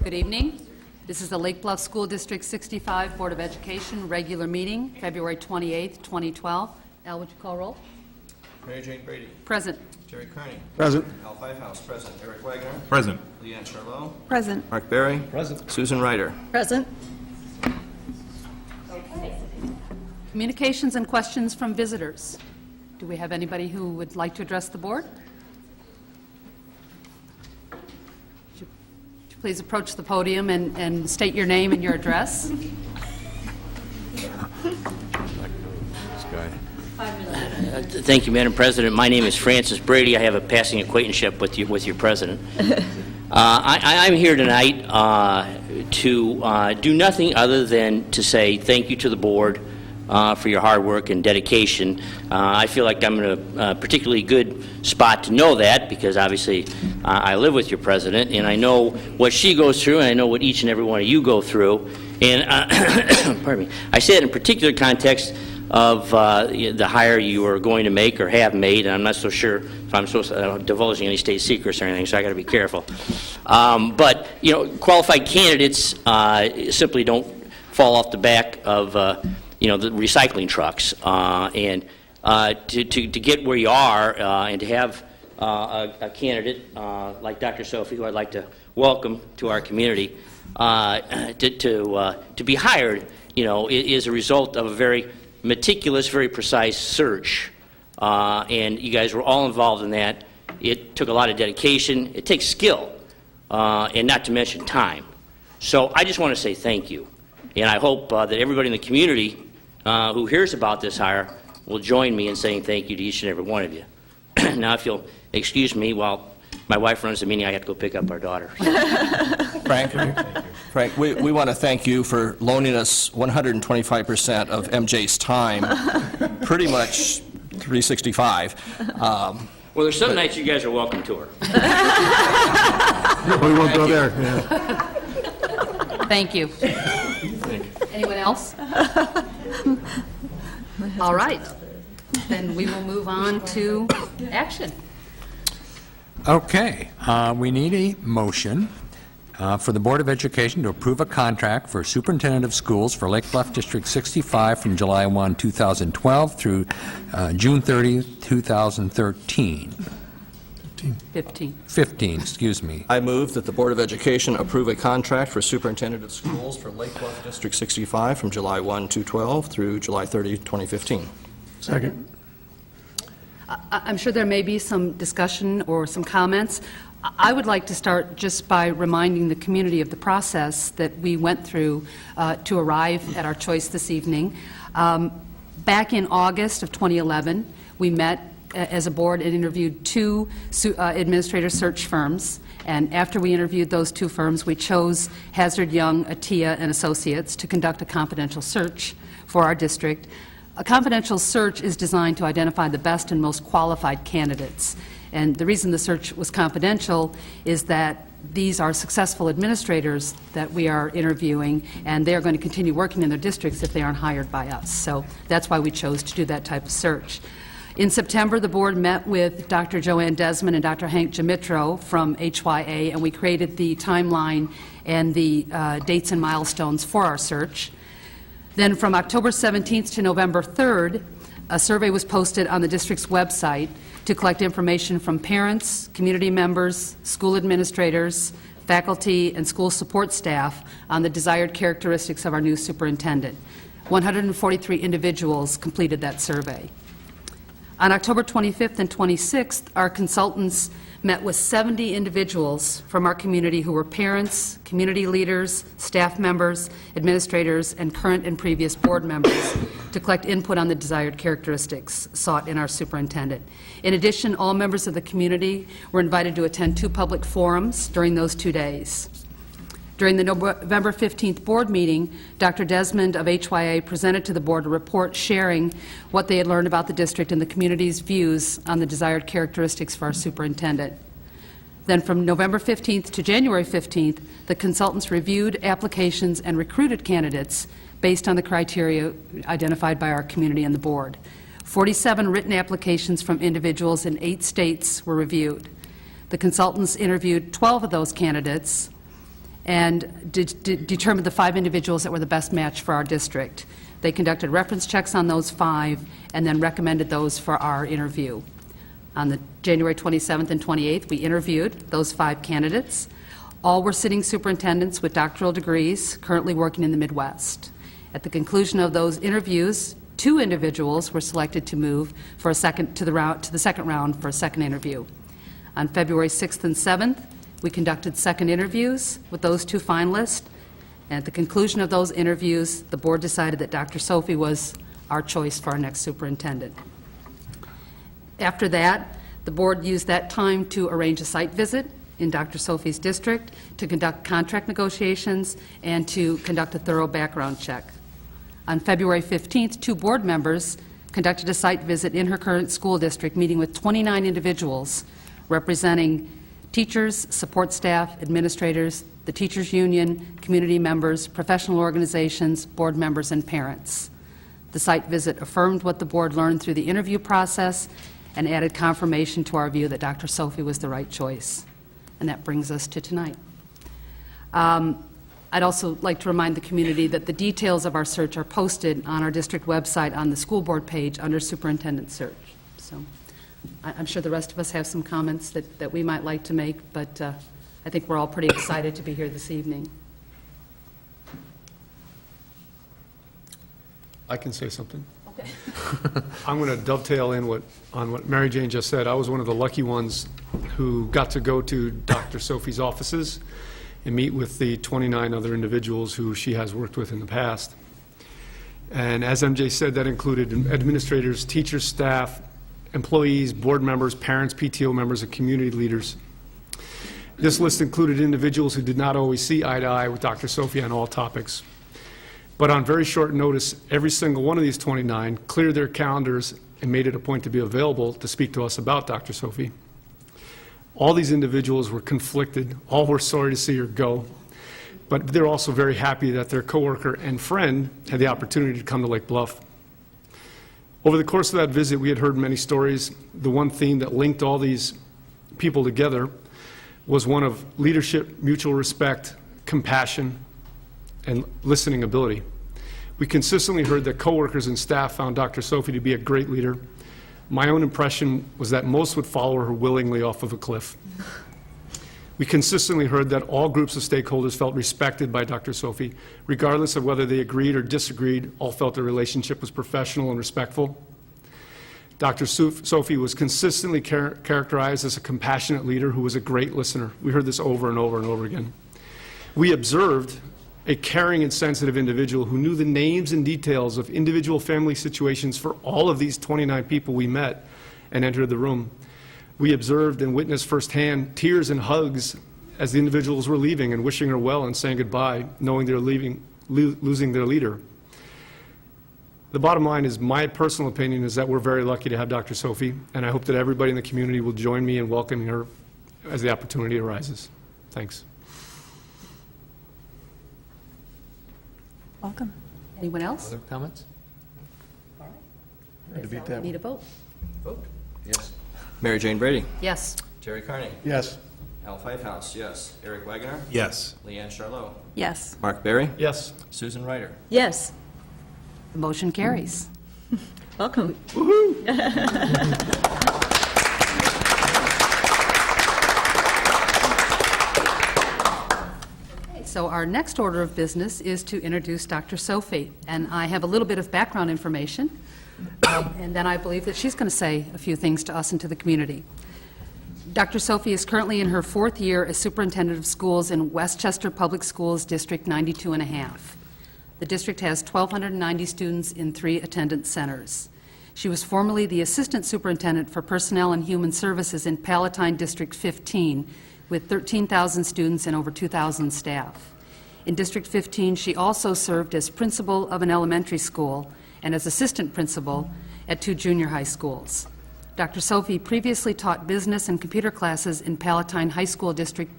Good evening. This is the Lake Bluff School District 65 Board of Education regular meeting, February 28th, 2012. Al, would you call roll? Mary Jane Brady. Present. Jerry Kearney. Present. Al Fivehouse. Present. Eric Wagner. Present. Leanne Charlo. Present. Mark Berry. Present. Susan Ryder. Present. Communications and questions from visitors. Do we have anybody who would like to address the board? Would you please approach the podium and state your name and your address? Thank you, Madam President. My name is Francis Brady. I have a passing acquaintanceship with your president. I'm here tonight to do nothing other than to say thank you to the board for your hard work and dedication. I feel like I'm in a particularly good spot to know that because obviously I live with your president and I know what she goes through and I know what each and every one of you go through. And pardon me, I say that in particular context of the hire you are going to make or have made, and I'm not so sure if I'm supposed to divulging any state secrets or anything, so I got to be careful. But you know, qualified candidates simply don't fall off the back of the recycling trucks, and to get where you are and to have a candidate like Dr. Sophie, who I'd like to welcome to our community, to be hired, is a result of a very meticulous, very precise search, and you guys were all involved in that. It took a lot of dedication. It takes skill, and not to mention time. So I just want to say thank you, and I hope that everybody in the community who hears about this hire will join me in saying thank you to each and every one of you. Now, if you'll excuse me while my wife runs the meeting, I have to go pick up our daughter. Frank, we want to thank you for loaning us 125% of MJ's time, pretty much 365. Well, there's some nights you guys are welcome to her. We won't go there. Yeah. Thank you. Anyone else? All right. Then we will move on to action. Okay, we need a motion for the Board of Education to approve a contract for Superintendent of Schools for Lake Bluff District 65 from July 1, 2012 through June 30, 2013. 15, excuse me. I move that the Board of Education approve a contract for Superintendent of Schools for Lake Bluff District 65 from July 1, 2012 through July 30, 2015. Second. I'm sure there may be some discussion or some comments. I would like to start just by reminding the community of the process that we went through to arrive at our choice this evening. Back in August of 2011, we met as a board and interviewed two administrator search firms. And after we interviewed those two firms, we chose Hazard Young, Attia, and Associates to conduct a confidential search for our district. A confidential search is designed to identify the best and most qualified candidates. And the reason the search was confidential is that these are successful administrators that we are interviewing, and they are going to continue working in their districts if they aren't hired by us. So that's why we chose to do that type of search. In September, the board met with Dr. Joanne Desmond and Dr. Hank Jamitro from HYA, and we created the timeline and the dates and milestones for our search. Then from October 17th to November 3rd, a survey was posted on the district's website to collect information from parents, community members, school administrators, faculty, and school support staff on the desired characteristics of our new superintendent. 143 individuals completed that survey. On October 25th and 26th, our consultants met with 70 individuals from our community who were parents, community leaders, staff members, administrators, and current and previous board members to collect input on the desired characteristics sought in our superintendent. In addition, all members of the community were invited to attend 2 public forums during those 2 days. During the November 15th board meeting, Dr. Desmond of HYA presented to the board a report sharing what they had learned about the district and the community's views on the desired characteristics for our superintendent. Then from November 15th to January 15th, the consultants reviewed applications and recruited candidates based on the criteria identified by our community and the board. 47 written applications from individuals in 8 states were reviewed. The consultants interviewed 12 of those candidates, and determined the 5 individuals that were the best match for our district. They conducted reference checks on those 5 and then recommended those for our interview. On the January 27th and 28th, we interviewed those 5 candidates. All were sitting superintendents with doctoral degrees, currently working in the Midwest. At the conclusion of those interviews, 2 individuals were selected to move for to the second round for a second interview. On February 6th and 7th, we conducted second interviews with those 2 finalists, and at the conclusion of those interviews, the board decided that Dr. Sophie was our choice for our next superintendent. After that, the board used that time to arrange a site visit in Dr. Sophie's district, to conduct contract negotiations, and to conduct a thorough background check. On February 15th, 2 board members conducted a site visit in her current school district, meeting with 29 individuals representing teachers, support staff, administrators, the teachers' union, community members, professional organizations, board members, and parents. The site visit affirmed what the board learned through the interview process and added confirmation to our view that Dr. Sophie was the right choice. And that brings us to tonight. I'd also like to remind the community that the details of our search are posted on our district website on the school board page under superintendent search. So I'm sure the rest of us have some comments that we might like to make, but I think we're all pretty excited to be here this evening. I can say something. Okay. I'm going to dovetail in on what Mary Jane just said. I was one of the lucky ones who got to go to Dr. Sophie's offices and meet with the 29 other individuals who she has worked with in the past. And as MJ said, that included administrators, teachers, staff, employees, board members, parents, PTO members, and community leaders. This list included individuals who did not always see eye to eye with Dr. Sophie on all topics. But on very short notice, every single one of these 29 cleared their calendars and made it a point to be available to speak to us about Dr. Sophie. All these individuals were conflicted. All were sorry to see her go. But they're also very happy that their coworker and friend had the opportunity to come to Lake Bluff. Over the course of that visit, we had heard many stories. The one theme that linked all these people together was one of leadership, mutual respect, compassion, and listening ability. We consistently heard that coworkers and staff found Dr. Sophie to be a great leader. My own impression was that most would follow her willingly off of a cliff. We consistently heard that all groups of stakeholders felt respected by Dr. Sophie, regardless of whether they agreed or disagreed. All felt the relationship was professional and respectful. Dr. Sophie was consistently characterized as a compassionate leader who was a great listener. We heard this over and over and over again. We observed a caring and sensitive individual who knew the names and details of individual family situations for all of these 29 people we met and entered the room. We observed and witnessed firsthand tears and hugs as the individuals were leaving and wishing her well and saying goodbye, knowing they're losing their leader. The bottom line is, my personal opinion is that we're very lucky to have Dr. Sophie, and I hope that everybody in the community will join me in welcoming her as the opportunity arises. Thanks. Welcome. Anyone else? Other comments? Need a vote? Vote. Yes. Mary Jane Brady. Yes. Terry Carney. Yes. Al Pfeifhouse, yes. Eric Wagoner. Yes. Leanne Charlot. Yes. Mark Berry. Yes. Susan Ryder. Yes. The motion carries. Welcome. So our next order of business is to introduce Dr. Sophie, and I have a little bit of background information, and then I believe that she's going to say a few things to us and to the community. Dr. Sophie is currently in her 4th year as superintendent of schools in Westchester Public Schools District 92 and a half. The district has 1,290 students in 3 attendance centers. She was formerly the assistant superintendent for personnel and human services in Palatine District 15, with 13,000 students and over 2,000 staff. In District 15, she also served as principal of an elementary school and as assistant principal at 2 junior high schools. Dr. Sophie previously taught business and computer classes in Palatine High School District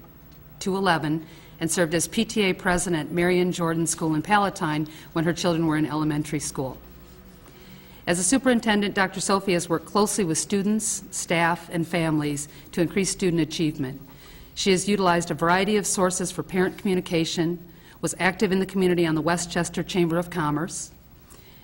211 and served as PTA president at Marion Jordan School in Palatine when her children were in elementary school. As a superintendent, Dr. Sophie has worked closely with students, staff, and families to increase student achievement. She has utilized a variety of sources for parent communication, was active in the community on the Westchester Chamber of Commerce,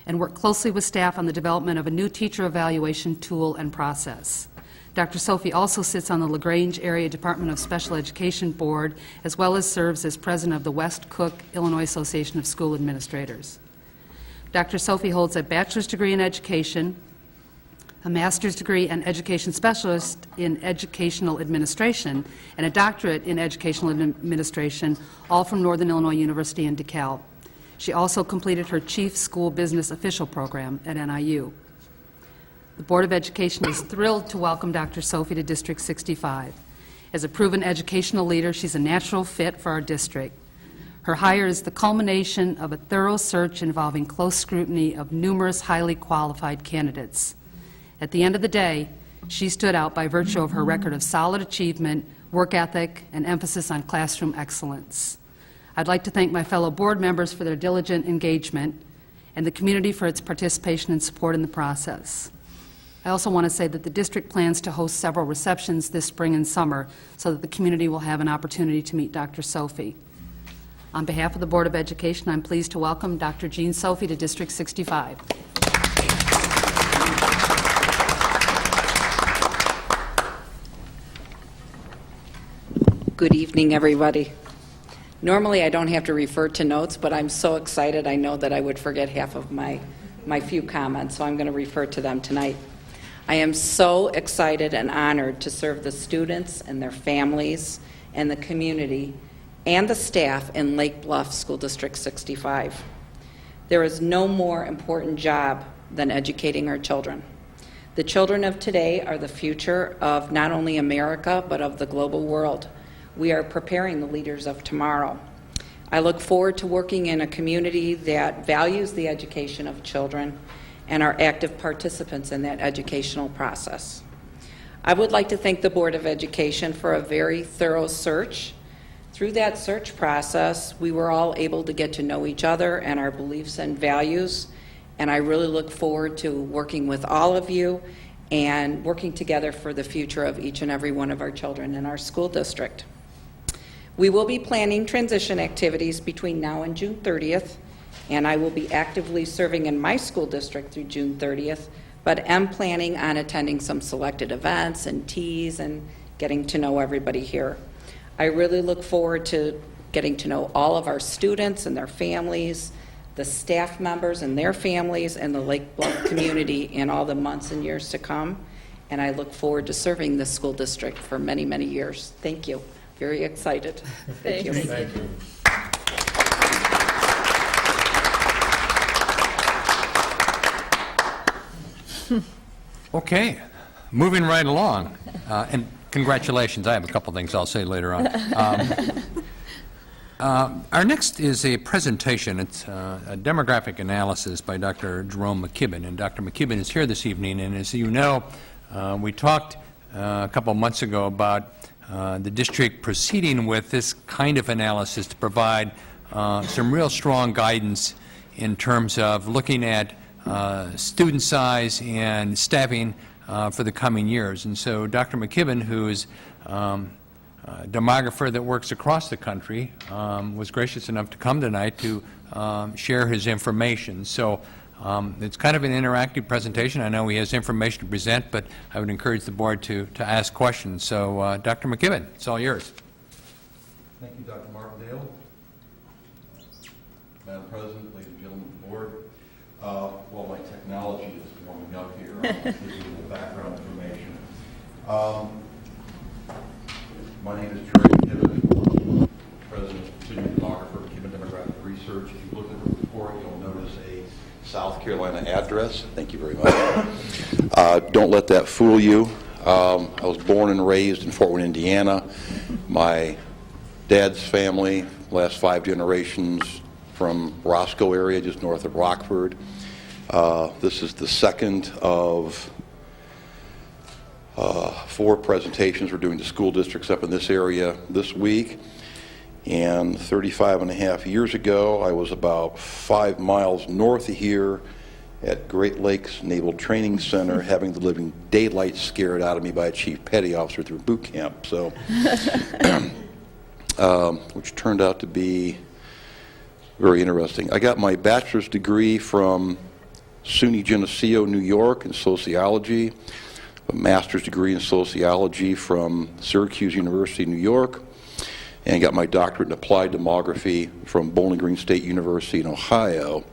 and worked closely with staff on the development of a new teacher evaluation tool and process. Dr. Sophie also sits on the LaGrange Area Department of Special Education Board, as well as serves as president of the West Cook, Illinois Association of School Administrators. Dr. Sophie holds a bachelor's degree in education, a master's degree and education specialist in educational administration, and a doctorate in educational administration, all from Northern Illinois University in DeKalb. She also completed her Chief School Business Official program at NIU. The Board of Education is thrilled to welcome Dr. Sophie to District 65. As a proven educational leader, she's a natural fit for our district. Her hire is the culmination of a thorough search involving close scrutiny of numerous highly qualified candidates. At the end of the day, she stood out by virtue of her record of solid achievement, work ethic, and emphasis on classroom excellence. I'd like to thank my fellow board members for their diligent engagement and the community for its participation and support in the process. I also want to say that the district plans to host several receptions this spring and summer so that the community will have an opportunity to meet Dr. Sophie. On behalf of the Board of Education, I'm pleased to welcome Dr. Jean Sophie to District 65. Good evening, everybody. Normally, I don't have to refer to notes, but I'm so excited I know that I would forget half of my few comments, so I'm going to refer to them tonight. I am so excited and honored to serve the students and their families and the community and the staff in Lake Bluff School District 65. There is no more important job than educating our children. The children of today are the future of not only America, but of the global world. We are preparing the leaders of tomorrow. I look forward to working in a community that values the education of children and are active participants in that educational process. I would like to thank the Board of Education for a very thorough search. Through that search process, we were all able to get to know each other and our beliefs and values, and I really look forward to working with all of you and working together for the future of each and every one of our children in our school district. We will be planning transition activities between now and June 30th, and I will be actively serving in my school district through June 30th, but am planning on attending some selected events and teas and getting to know everybody here. I really look forward to getting to know all of our students and their families, the staff members and their families, and the Lake Bluff community in all the months and years to come, and I look forward to serving this school district for many, many years. Thank you. Very excited. Thank you. Thank you. Okay, moving right along, and congratulations. I have a couple things I'll say later on. Our next is a presentation. It's a demographic analysis by Dr. Jerome Mckibben, and Dr. Mckibben is here this evening, and as you know, we talked a couple months ago about the district proceeding with this kind of analysis to provide some real strong guidance in terms of looking at student size and staffing for the coming years. And so Dr. Mckibben, who is a demographer that works across the country, was gracious enough to come tonight to share his information. So it's kind of an interactive presentation. I know he has information to present, but I would encourage the board to ask questions. So Dr. Mckibben, it's all yours. Thank you, Dr. Martindale. Madam President, ladies and gentlemen of the board. While my technology is warming up here, I'll give you a little background information. My name is Jerome Mckibben, President of Senior Demographer, Mckibben Demographic Research. If you look at the report, you'll notice a South Carolina address. Thank you very much. Don't let that fool you. I was born and raised in Fort Wayne, Indiana. My dad's family, last 5 generations, from Roscoe area, just north of Rockford. This is the second of 4 presentations we're doing to school districts up in this area this week. And 35 and a half years ago, I was about 5 miles north of here at Great Lakes Naval Training Center, having the living daylight scared out of me by a chief petty officer through boot camp. So, which turned out to be very interesting. I got my bachelor's degree from SUNY Geneseo, New York, in sociology, a master's degree in sociology from Syracuse University, New York, and got my doctorate in applied demography from Bowling Green State University in Ohio.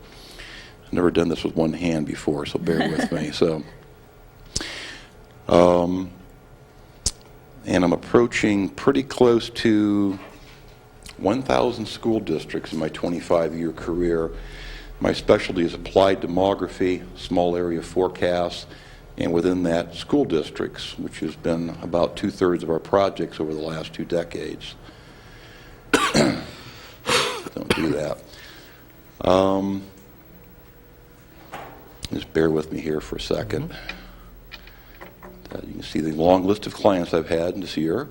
I've never done this with one hand before, so bear with me. So, and I'm approaching pretty close to 1,000 school districts in my 25-year career. My specialty is applied demography, small area forecasts, and within that, school districts, which has been about 2/3 of our projects over the last 2 decades. Don't do that. Just bear with me here for a second. You can see the long list of clients I've had this year.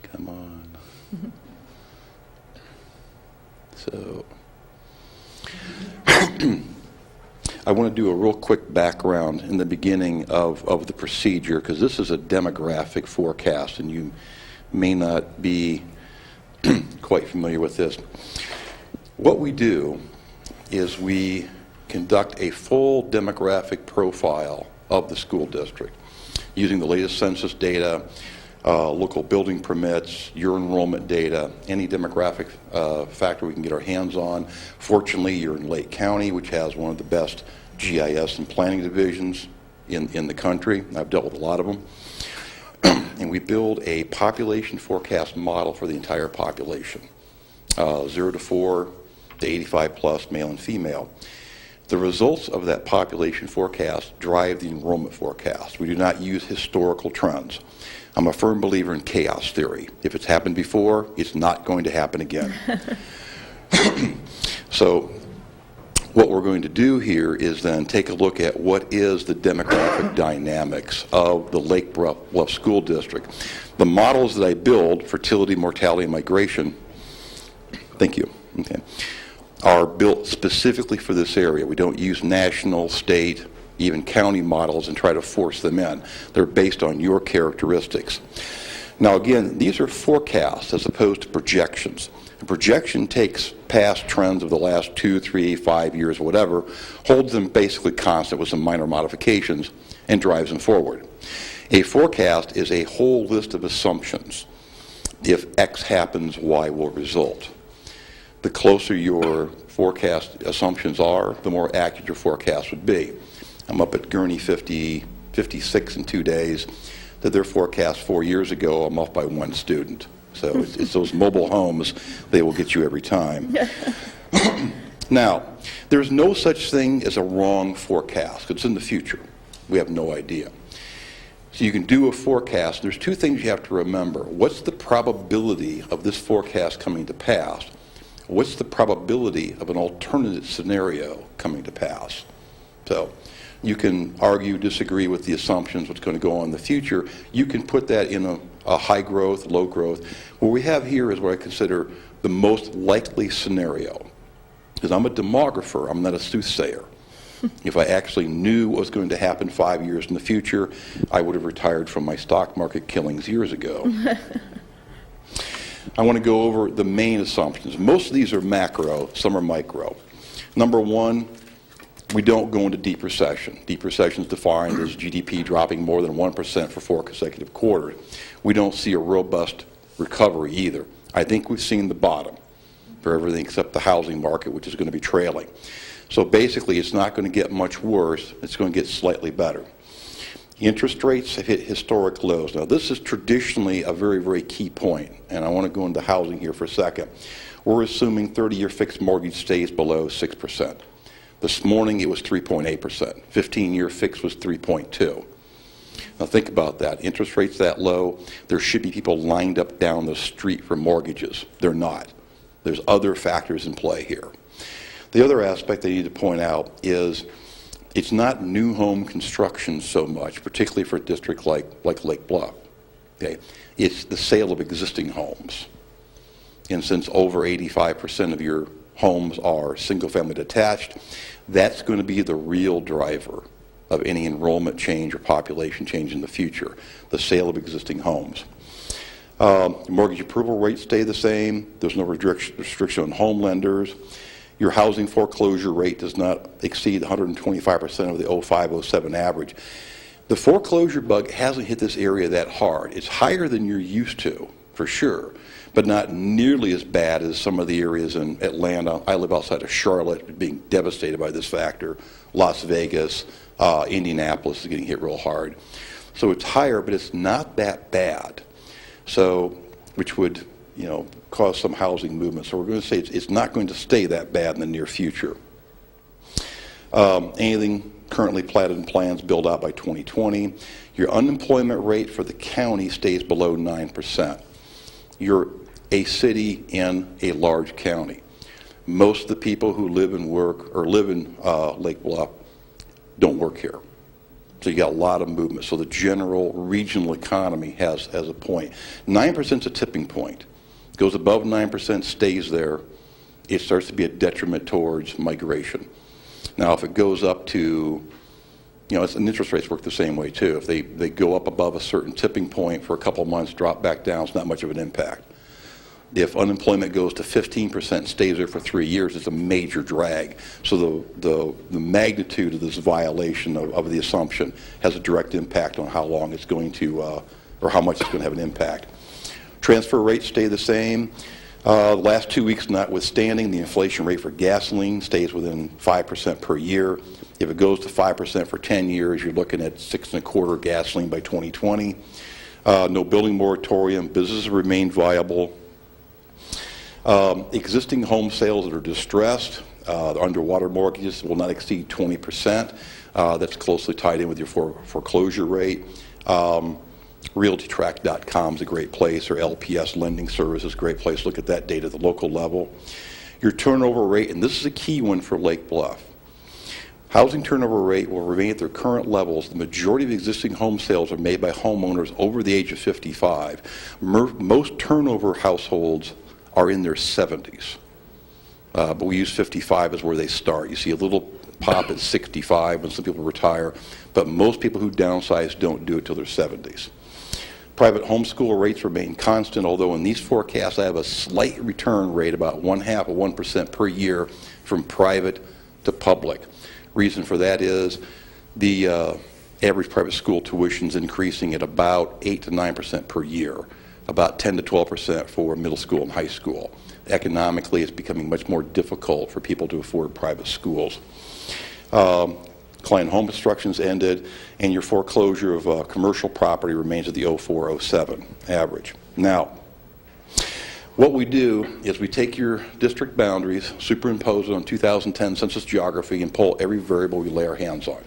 Come on. So, I want to do a real quick background in the beginning of the procedure, because this is a demographic forecast, and you may not be quite familiar with this. What we do is we conduct a full demographic profile of the school district using the latest census data, local building permits, your enrollment data, any demographic factor we can get our hands on. Fortunately, you're in Lake County, which has one of the best GIS and planning divisions in the country. I've dealt with a lot of them. And we build a population forecast model for the entire population, 0 to 4 to 85 plus, male and female. The results of that population forecast drive the enrollment forecast. We do not use historical trends. I'm a firm believer in chaos theory. If it's happened before, it's not going to happen again. So what we're going to do here is then take a look at what is the demographic dynamics of the Lake Bluff School District. The models that I build, fertility, mortality, and migration, thank you, okay, are built specifically for this area. We don't use national, state, even county models and try to force them in. They're based on your characteristics. Now again, these are forecasts as opposed to projections. A projection takes past trends of the last 2, 3, 5 years, whatever, holds them basically constant with some minor modifications, and drives them forward. A forecast is a whole list of assumptions. If X happens, Y will result. The closer your forecast assumptions are, the more accurate your forecast would be. I'm up at Gurney 56 in 2 days. Did their forecast 4 years ago. I'm off by 1 student. So it's those mobile homes, they will get you every time. Now, there's no such thing as a wrong forecast. It's in the future. We have no idea. So you can do a forecast. There's 2 things you have to remember. What's the probability of this forecast coming to pass? What's the probability of an alternative scenario coming to pass? So you can argue, disagree with the assumptions, what's going to go on in the future. You can put that in a high growth, low growth. What we have here is what I consider the most likely scenario. Because I'm a demographer, I'm not a soothsayer. If I actually knew what was going to happen 5 years in the future, I would have retired from my stock market killings years ago. I want to go over the main assumptions. Most of these are macro, some are micro. Number 1, we don't go into deep recession. Deep recession is defined as GDP dropping more than 1% for 4 consecutive quarters. We don't see a robust recovery either. I think we've seen the bottom for everything except the housing market, which is going to be trailing. So basically, it's not going to get much worse. It's going to get slightly better. Interest rates have hit historic lows. Now, this is traditionally a very, very key point, and I want to go into housing here for a second. We're assuming 30-year fixed mortgage stays below 6%. This morning, it was 3.8%. 15-year fixed was 3.2%. Now, think about that. Interest rates that low, there should be people lined up down the street for mortgages. They're not. There's other factors in play here. The other aspect I need to point out is it's not new home construction so much, particularly for a district like Lake Bluff. Okay? It's the sale of existing homes. And since over 85% of your homes are single-family detached, that's going to be the real driver of any enrollment change or population change in the future, the sale of existing homes. Mortgage approval rates stay the same. There's no restriction on home lenders. Your housing foreclosure rate does not exceed 125% of the 05-07 average. The foreclosure bug hasn't hit this area that hard. It's higher than you're used to, for sure, but not nearly as bad as some of the areas in Atlanta. I live outside of Charlotte, being devastated by this factor. Las Vegas, Indianapolis is getting hit real hard. So it's higher, but it's not that bad. So, which would, cause some housing movement. So we're going to say it's not going to stay that bad in the near future. Anything currently platted and plans build out by 2020. Your unemployment rate for the county stays below 9%. You're a city in a large county. Most of the people who live and work or live in Lake Bluff don't work here. So you got a lot of movement. So the general regional economy has a point. 9% is a tipping point. Goes above 9%, stays there. It starts to be a detriment towards migration. Now, if it goes up to, and interest rates work the same way too. If they go up above a certain tipping point for a couple of months, drop back down, it's not much of an impact. If unemployment goes to 15%, stays there for 3 years, it's a major drag. So the magnitude of this violation of the assumption has a direct impact on how long it's going to, or how much it's going to have an impact. Transfer rates stay the same. The last 2 weeks notwithstanding, the inflation rate for gasoline stays within 5% per year. If it goes to 5% for 10 years, you're looking at 6.25 gasoline by 2020. No building moratorium. Businesses remain viable. Existing home sales that are distressed, underwater mortgages will not exceed 20%. That's closely tied in with your foreclosure rate. RealtyTrack.com is a great place, or LPS Lending Service is a great place. Look at that data at the local level. Your turnover rate, and this is a key one for Lake Bluff. Housing turnover rate will remain at their current levels. The majority of existing home sales are made by homeowners over the age of 55. Most turnover households are in their 70s. But we use 55 as where they start. You see a little pop at 65 when some people retire, but most people who downsize don't do it till their 70s. Private homeschool rates remain constant, although in these forecasts I have a slight return rate, about 0.5% per year, from private to public. Reason for that is the average private school tuition is increasing at about 8 to 9% per year, about 10 to 12% for middle school and high school. Economically, it's becoming much more difficult for people to afford private schools. Client home construction's ended, and your foreclosure of commercial property remains at the 04-07 average. Now, what we do is we take your district boundaries, superimpose it on 2010 census geography, and pull every variable we lay our hands on.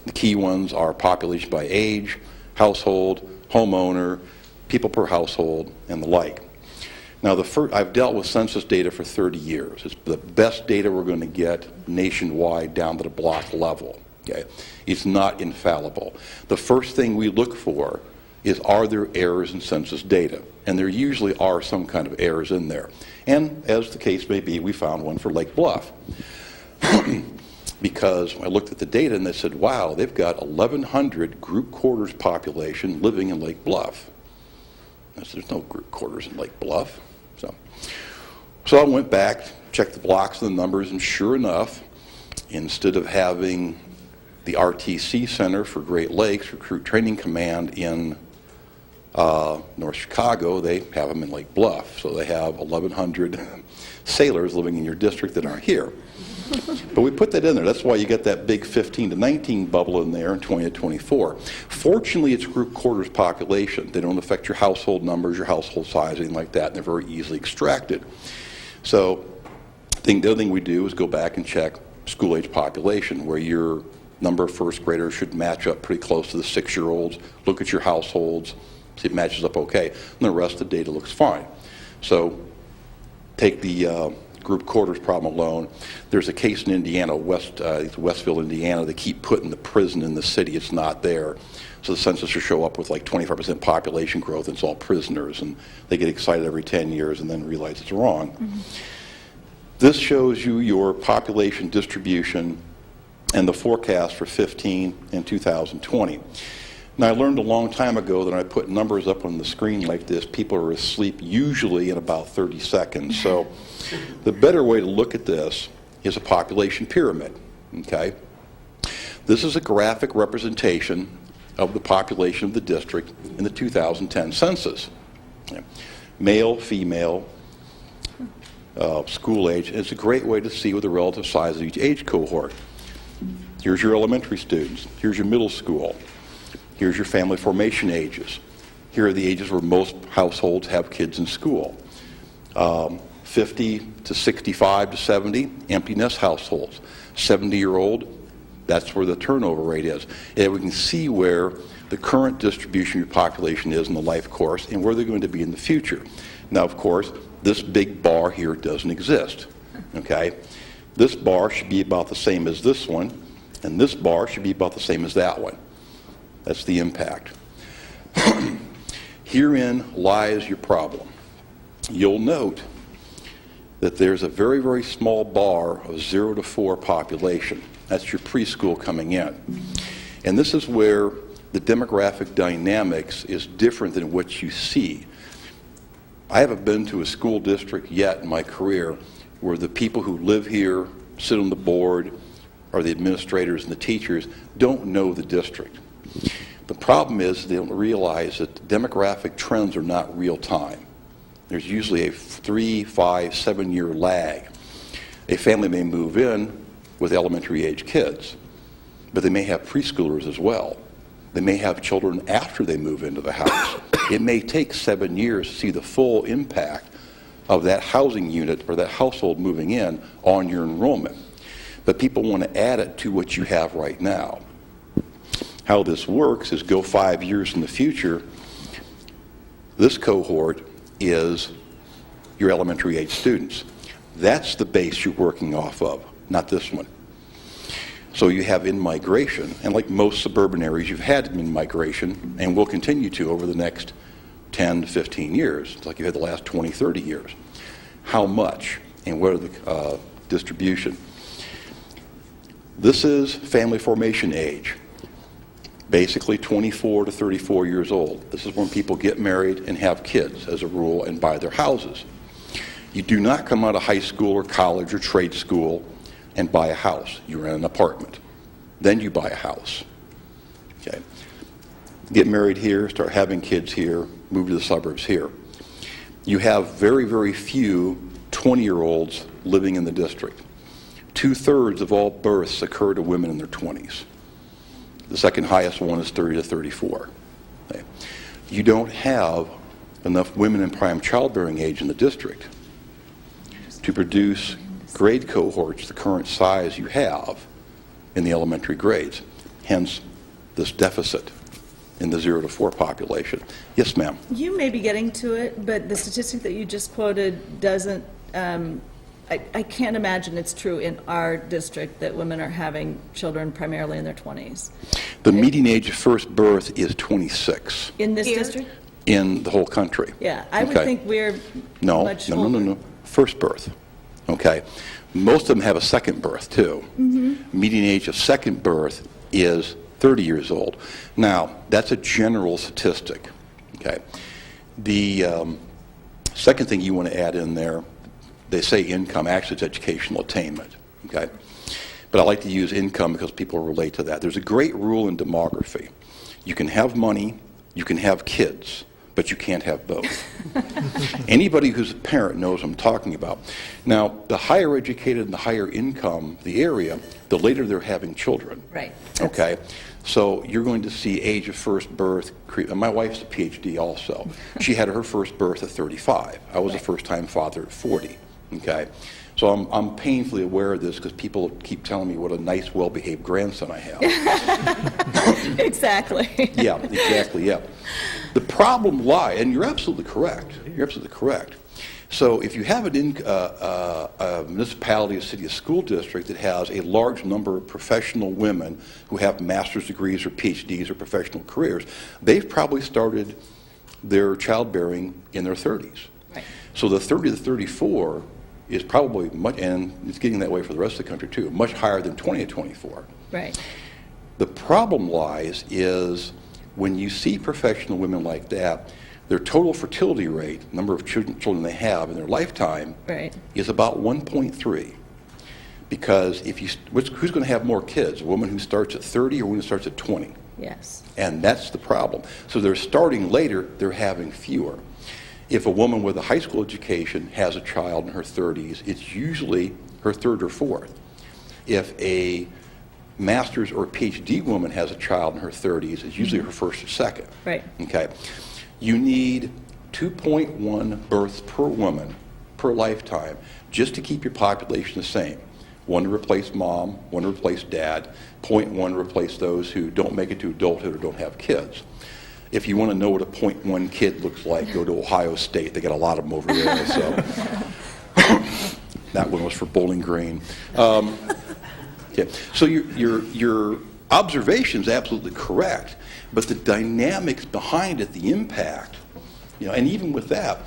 The key ones are population by age, household, homeowner, people per household, and the like. Now, I've dealt with census data for 30 years. It's the best data we're going to get nationwide down to the block level. Okay? It's not infallible. The first thing we look for is, are there errors in census data? And there usually are some kind of errors in there. And as the case may be, we found one for Lake Bluff. Because I looked at the data and they said, wow, they've got 1,100 group quarters population living in Lake Bluff. I said, there's no group quarters in Lake Bluff. So I went back, checked the blocks and the numbers, and sure enough, instead of having the RTC Center for Great Lakes Recruit Training Command in North Chicago, they have them in Lake Bluff. So they have 1,100 sailors living in your district that aren't here. But we put that in there. That's why you get that big 15 to 19 bubble in there in 20 to 24. Fortunately, it's group quarters population. They don't affect your household numbers, your household size, anything like that, and they're very easily extracted. So the other thing we do is go back and check school-age population, where your number of first graders should match up pretty close to the 6-year-olds. Look at your households, see if it matches up okay, and the rest of the data looks fine. So take the group quarters problem alone. There's a case in Indiana, Westville, Indiana. They keep putting the prison in the city. It's not there. So the census will show up with like 25% population growth, and it's all prisoners. And they get excited every 10 years and then realize it's wrong. Mm-hmm. This shows you your population distribution and the forecast for 15 and 2020. Now, I learned a long time ago that when I put numbers up on the screen like this, people are asleep usually in about 30 seconds. So the better way to look at this is a population pyramid, okay? This is a graphic representation of the population of the district in the 2010 census. Male, female, school age. It's a great way to see what the relative size of each age cohort. Here's your elementary students. Here's your middle school. Here's your family formation ages. Here are the ages where most households have kids in school. 50 to 65 to 70, empty nest households. 70-year-old, that's where the turnover rate is. And we can see where the current distribution of your population is in the life course and where they're going to be in the future. Now, of course, this big bar here doesn't exist, okay? This bar should be about the same as this one, and this bar should be about the same as that one. That's the impact. Herein lies your problem. You'll note that there's a very, very small bar of 0 to 4 population. That's your preschool coming in. And this is where the demographic dynamics is different than what you see. I haven't been to a school district yet in my career where the people who live here, sit on the board, or the administrators and the teachers don't know the district. The problem is they don't realize that demographic trends are not real time. There's usually a 3, 5, 7-year lag. A family may move in with elementary age kids, but they may have preschoolers as well. They may have children after they move into the house. It may take 7 years to see the full impact of that housing unit or that household moving in on your enrollment. But people want to add it to what you have right now. How this works is go 5 years in the future. This cohort is your elementary age students. That's the base you're working off of, not this one. So you have in-migration, and like most suburban areas, you've had in-migration and will continue to over the next 10 to 15 years. It's like you had the last 20, 30 years. How much and what are the distribution? This is family formation age, basically 24 to 34 years old. This is when people get married and have kids as a rule and buy their houses. You do not come out of high school or college or trade school and buy a house. You rent an apartment. Then you buy a house. Okay. Get married here, start having kids here, move to the suburbs here. You have very, very few 20-year-olds living in the district. 2/3 of all births occur to women in their 20s. The second highest one is 30 to 34. Okay. You don't have enough women in prime childbearing age in the district to produce grade cohorts the current size you have in the elementary grades. Hence, this deficit in the 0 to 4 population. Yes, ma'am. You may be getting to it, but the statistic that you just quoted doesn't, I can't imagine it's true in our district that women are having children primarily in their 20s. The median age of first birth is 26 In this district? in the whole country. Yeah, I would Okay. think we're No, much no, no, no, older. no. First birth. Okay. Most of them have a second birth, too. Median age of second birth is 30 years old. Now, that's a general statistic. Okay. The second thing you want to add in there, they say income, actually it's educational attainment. Okay. But I like to use income because people relate to that. There's a great rule in demography. You can have money, you can have kids, but you can't have both. Anybody who's a parent knows what I'm talking about. Now, the higher educated and the higher income the area, the later they're having children. Right. Okay? So you're going to see age of first birth. My wife's a PhD also. She had her first birth at 35. I was a first-time father at 40. Okay? So I'm painfully aware of this because people keep telling me what a nice, well-behaved grandson I have. Exactly. Yeah, exactly, yeah. The problem lies, and you're absolutely correct, So if you have a municipality, a city, a school district that has a large number of professional women who have master's degrees or PhDs or professional careers, they've probably started their childbearing in their 30s. Right. So the 30 to 34 is probably much, and it's getting that way for the rest of the country too, much higher than 20 to 24. Right. The problem lies is when you see professional women like that, their total fertility rate, number of children they have in their lifetime, Right. is about 1.3. Because who's going to have more kids, a woman who starts at 30 or one who starts at 20? Yes. And that's the problem. So they're starting later, they're having fewer. If a woman with a high school education has a child in her 30s, it's usually her third or fourth. If a master's or PhD woman has a child in her 30s, it's usually her first or second. Right. Okay. You need 2.1 births per woman per lifetime just to keep your population the same. One to replace mom, one to replace dad, 0.1 to replace those who don't make it to adulthood or don't have kids. If you want to know what a 0.1 kid looks like, go to Ohio State. They got a lot of them over there. So that one was for Bowling Green. Yeah. So your observation is absolutely correct, but the dynamics behind it, the impact, and even with that,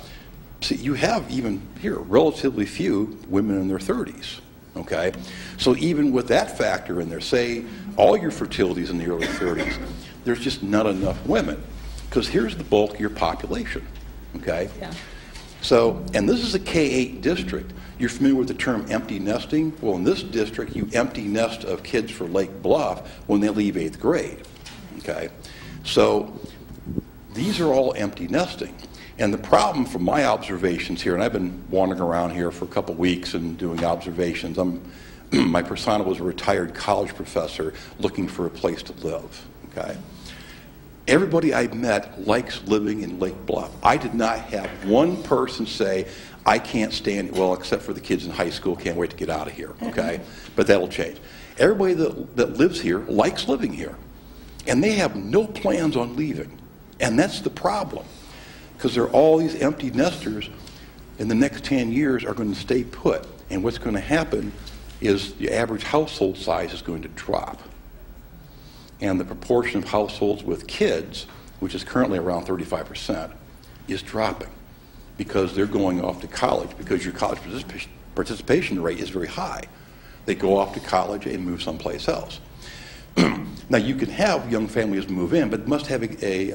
see, you have even here relatively few women in their 30s. Okay, so even with that factor in there, say all your fertility is in the early 30s, there's just not enough women, because here's the bulk of your population. Okay. Yeah. So, and this is a K-8 district. You're familiar with the term empty nesting? Well, in this district, you empty nest of kids for Lake Bluff when they leave 8th grade. Okay? So, these are all empty nesting. And the problem from my observations here, and I've been wandering around here for a couple weeks and doing observations. My persona was a retired college professor looking for a place to live. Okay? Everybody I met likes living in Lake Bluff. I did not have one person say, I can't stand it, well, except for the kids in high school, can't wait to get out of here, okay? But that'll change. Everybody that lives here likes living here. And they have no plans on leaving. And that's the problem. Because there are all these empty nesters in the next 10 years are going to stay put. And what's going to happen is the average household size is going to drop. And the proportion of households with kids, which is currently around 35%, is dropping because they're going off to college, because your college participation rate is very high. They go off to college and move someplace else. Now, you can have young families move in, but must have a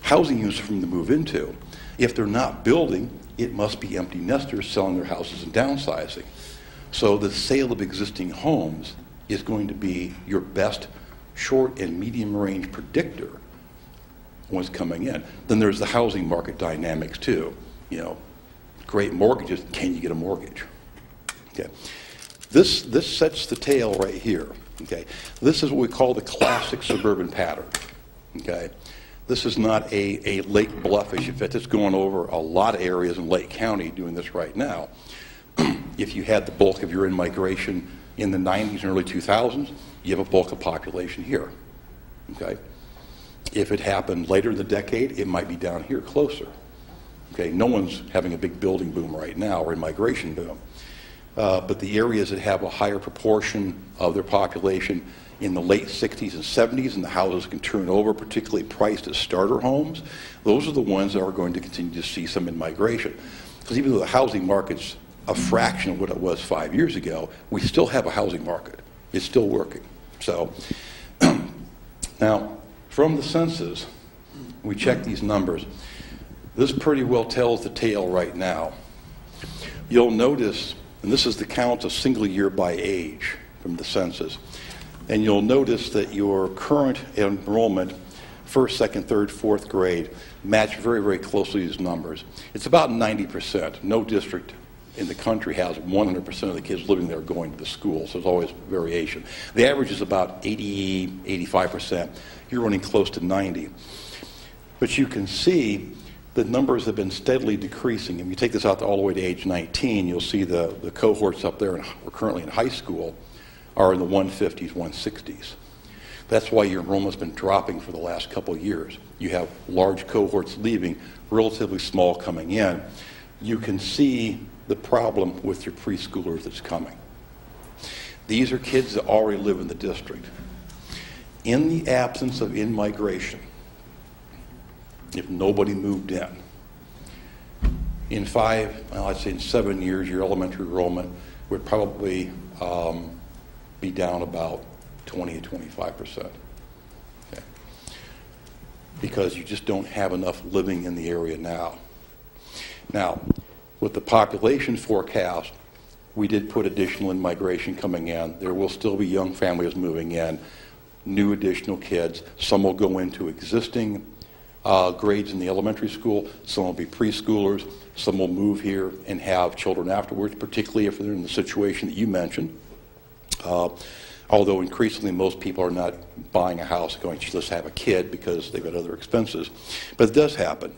housing unit for them to move into. If they're not building, it must be empty nesters selling their houses and downsizing. So the sale of existing homes is going to be your best short and medium range predictor what's coming in. Then there's the housing market dynamics too. Great mortgages, can you get a mortgage? Okay. This sets the tail right here. Okay. This is what we call the classic suburban pattern. Okay. This is not a Lake Bluff issue. In fact, it's going over a lot of areas in Lake County doing this right now. If you had the bulk of your in-migration in the 90s and early 2000s, you have a bulk of population here. Okay? If it happened later in the decade, it might be down here closer. Okay? No one's having a big building boom right now or immigration boom. But the areas that have a higher proportion of their population in the late 60s and 70s, and the houses can turn over, particularly priced as starter homes, those are the ones that are going to continue to see some in-migration. Because even though the housing market's a fraction of what it was 5 years ago, we still have a housing market. It's still working. So, now, from the census, we check these numbers. This pretty well tells the tale right now. You'll notice, and this is the count of single year by age from the census, and you'll notice that your current enrollment, first, second, third, fourth grade, match very, very closely these numbers. It's about 90%. No district in the country has 100% of the kids living there going to the school, so there's always variation. The average is about 80, 85%. You're running close to 90. But you can see the numbers have been steadily decreasing. If you take this out all the way to age 19, you'll see the cohorts up there, we're currently in high school, are in the 150s, 160s. That's why your enrollment's been dropping for the last couple of years. You have large cohorts leaving, relatively small coming in. you can see the problem with your preschoolers that's coming. These are kids that already live in the district. In the absence of in-migration, if nobody moved in 7 years, your elementary enrollment would probably be down about 20 to 25%. Okay. Because you just don't have enough living in the area now. Now, with the population forecast, we did put additional in-migration coming in. There will still be young families moving in, new additional kids. Some will go into existing grades in the elementary school. Some will be preschoolers. Some will move here and have children afterwards, particularly if they're in the situation that you mentioned. Although increasingly most people are not buying a house and going, let's have a kid because they've got other expenses. But it does happen.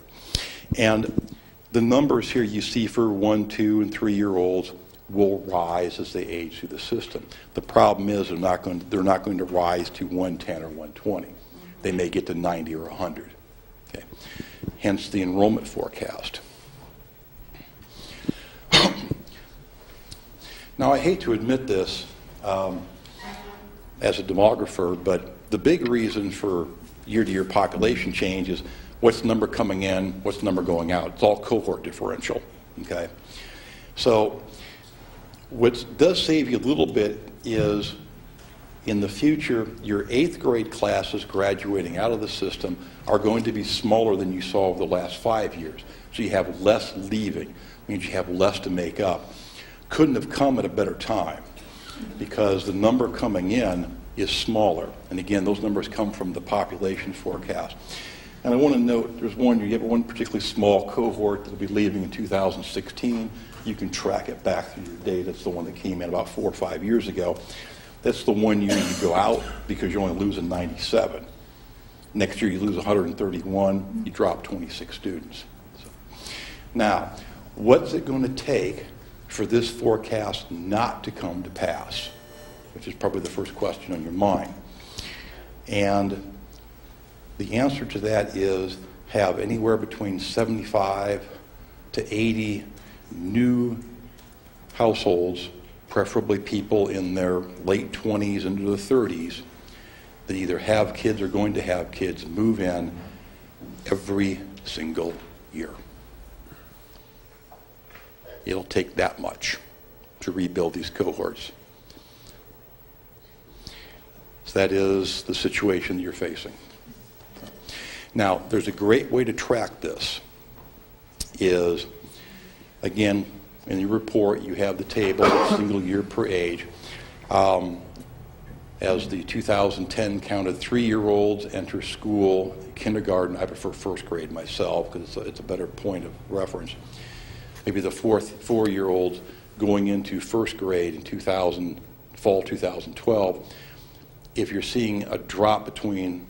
And the numbers here you see for 1, 2, and 3-year-olds will rise as they age through the system. The problem is they're not going to rise to 110 or 120. They may get to 90 or 100. Okay. Hence the enrollment forecast. Now, I hate to admit this as a demographer, but the big reason for year-to-year population change is what's the number coming in, what's the number going out. It's all cohort differential. Okay. So what does save you a little bit is in the future, your 8th grade classes graduating out of the system are going to be smaller than you saw over the last 5 years. So you have less leaving, means you have less to make up. Couldn't have come at a better time because the number coming in is smaller. And again, those numbers come from the population forecast. And I want to note, you have one particularly small cohort that will be leaving in 2016. You can track it back through your data. It's the one that came in about 4 or 5 years ago. That's the one year you go out because you're only losing 97. Next year you lose 131, you drop 26 students. So, now, what's it going to take for this forecast not to come to pass? Which is probably the first question on your mind. And the answer to that is have anywhere between 75 to 80 new households, preferably people in their late 20s into the 30s, that either have kids or going to have kids move in every single year. It'll take that much to rebuild these cohorts. So that is the situation that you're facing. Now, there's a great way to track this is, again, in your report, you have the table, single year per age. As the 2010 counted 3-year-olds enter school, kindergarten, I prefer first grade myself because it's a better point of reference. Maybe the 4-year-olds going into first grade in fall 2012. If you're seeing a drop between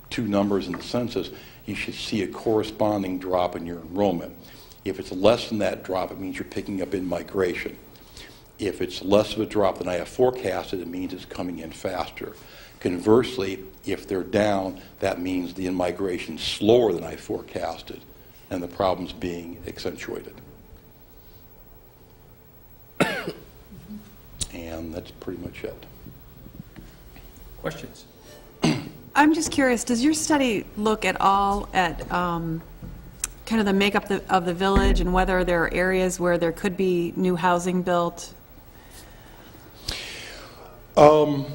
two numbers in the census, you should see a corresponding drop in your enrollment. If it's less than that drop, it means you're picking up in migration. If it's less of a drop than I have forecasted, it means it's coming in faster. Conversely, if they're down, that means the in-migration is slower than I forecasted, and the problem's being accentuated. And that's pretty much it. Questions? I'm just curious, does your study look at all at kind of the makeup of the village and whether there are areas where there could be new housing built? Well,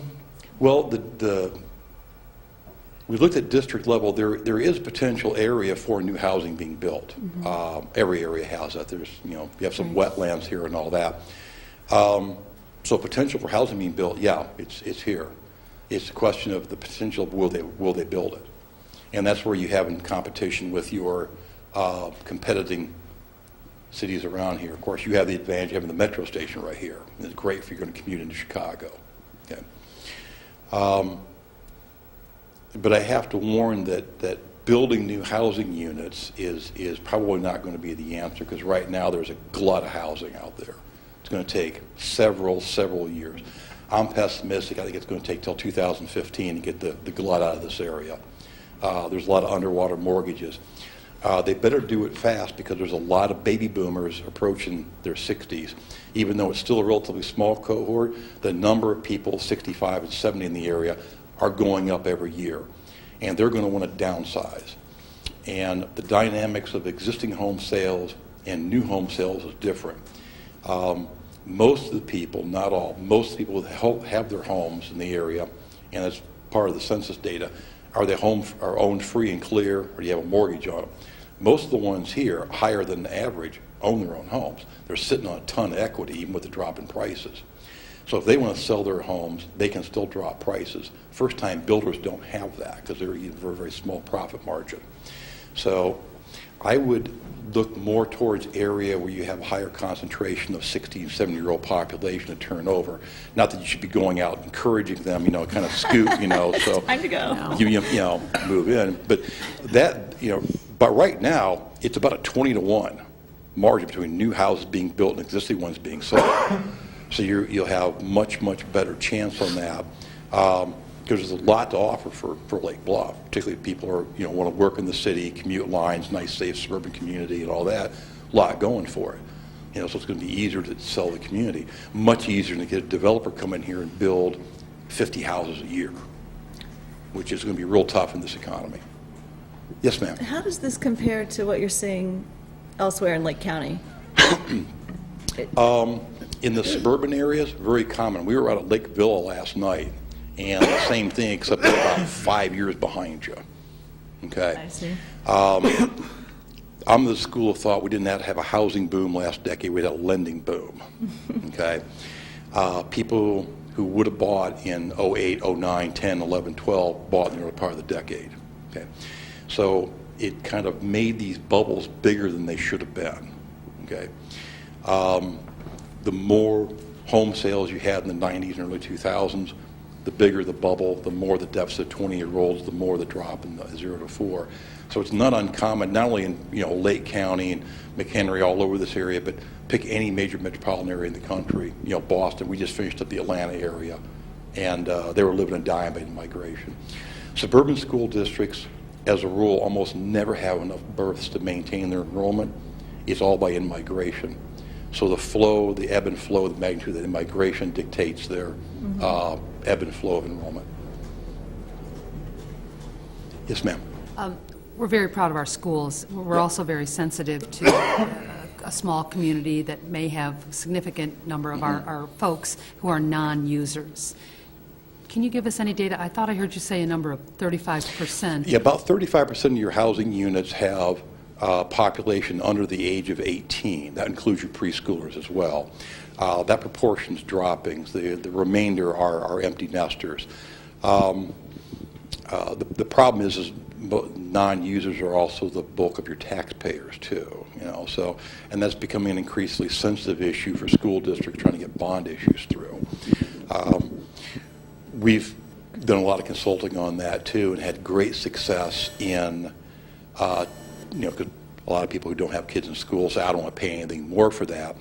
we looked at district level. There is potential area for new housing being built. Mm-hmm. Every area has that. There's, you have some wetlands here and all that. So potential for housing being built, yeah, it's here. It's a question of the potential of will they build it, and that's where you have in competition with your competing cities around here. Of course, you have the advantage of having the metro station right here. It's great if you're going to commute into Chicago. Okay. But I have to warn that building new housing units is probably not going to be the answer because right now there's a glut of housing out there. It's going to take several years. I'm pessimistic. I think it's going to take till 2015 to get the glut out of this area. There's a lot of underwater mortgages. they better do it fast because there's a lot of baby boomers approaching their 60s. Even though it's still a relatively small cohort, the number of people 65 and 70 in the area are going up every year. And they're going to want to downsize. And the dynamics of existing home sales and new home sales is different. Most of the people, not all, most people that have their homes in the area, and as part of the census data, are their homes are owned free and clear, or do you have a mortgage on them? Most of the ones here, higher than the average, own their own homes. They're sitting on a ton of equity, even with the drop in prices. So if they want to sell their homes, they can still drop prices. First-time builders don't have that because they're a very, very small profit margin. So I would look more towards area where you have a higher concentration of 60 and 70-year-old population to turn over. Not that you should be going out and encouraging them, kind of scoot, so Time to go. you move in. But that, but right now, it's about a 20-to-1 margin between new houses being built and existing ones being sold. So you'll have much, much better chance on that. Because there's a lot to offer for Lake Bluff, particularly if people are, want to work in the city, commute lines, nice, safe suburban community and all that, a lot going for it. So it's going to be easier to sell the community, much easier to get a developer come in here and build 50 houses a year, which is going to be real tough in this economy. Yes, ma'am. How does this compare to what you're seeing elsewhere in Lake County? In the suburban areas, very common. We were out at Lake Villa last night, and the same thing, except they're about 5 years behind you. Okay? I see. I'm of the school of thought we didn't have a housing boom last decade, we had a lending boom. Okay? People who would have bought in 08, 09, 10, 11, 12 bought in the early part of the decade. Okay? So it kind of made these bubbles bigger than they should have been. Okay? The more home sales you had in the 90s and early 2000s, the bigger the bubble, the more the deficit 20-year-olds, the more the drop in the 0 to 4. So it's not uncommon, not only in Lake County and McHenry, all over this area, but pick any major metropolitan area in the country. Boston, we just finished up the Atlanta area, and they were living and dying by migration. Suburban school districts, as a rule, almost never have enough births to maintain their enrollment. It's all by in-migration. So the flow, the ebb and flow, the magnitude of the immigration dictates their ebb and flow of enrollment. Yes, ma'am. We're very proud of our schools. We're also very sensitive to a small community that may have a significant number of our folks who are non-users. Can you give us any data? I thought I heard you say a number of 35%. Yeah, about 35% of your housing units have population under the age of 18. That includes your preschoolers as well. That proportion's dropping. The remainder are empty nesters. The problem is non-users are also the bulk of your taxpayers too. So, and that's becoming an increasingly sensitive issue for school districts trying to get bond issues through. We've done a lot of consulting on that too, and had great success in. Because a lot of people who don't have kids in school say, I don't want to pay anything more for that.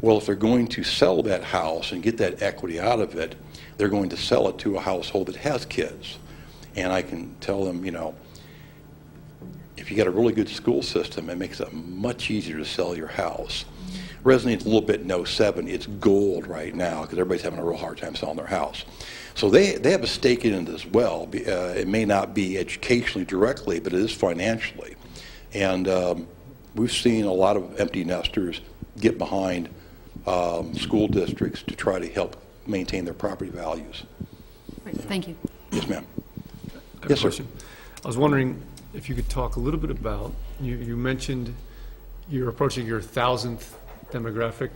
Well, if they're going to sell that house and get that equity out of it, they're going to sell it to a household that has kids. And I can tell them, if you got a really good school system, it makes it much easier to sell your house. Resonates a little bit in 07. It's gold right now because everybody's having a real hard time selling their house. So they have a stake in it as well. It may not be educationally directly, but it is financially. And we've seen a lot of empty nesters get behind school districts to try to help maintain their property values. Great, thank you. Yes, ma'am. I have Yes, a sir. question. I was wondering if you could talk a little bit about, you mentioned you're approaching your 1,000th demographic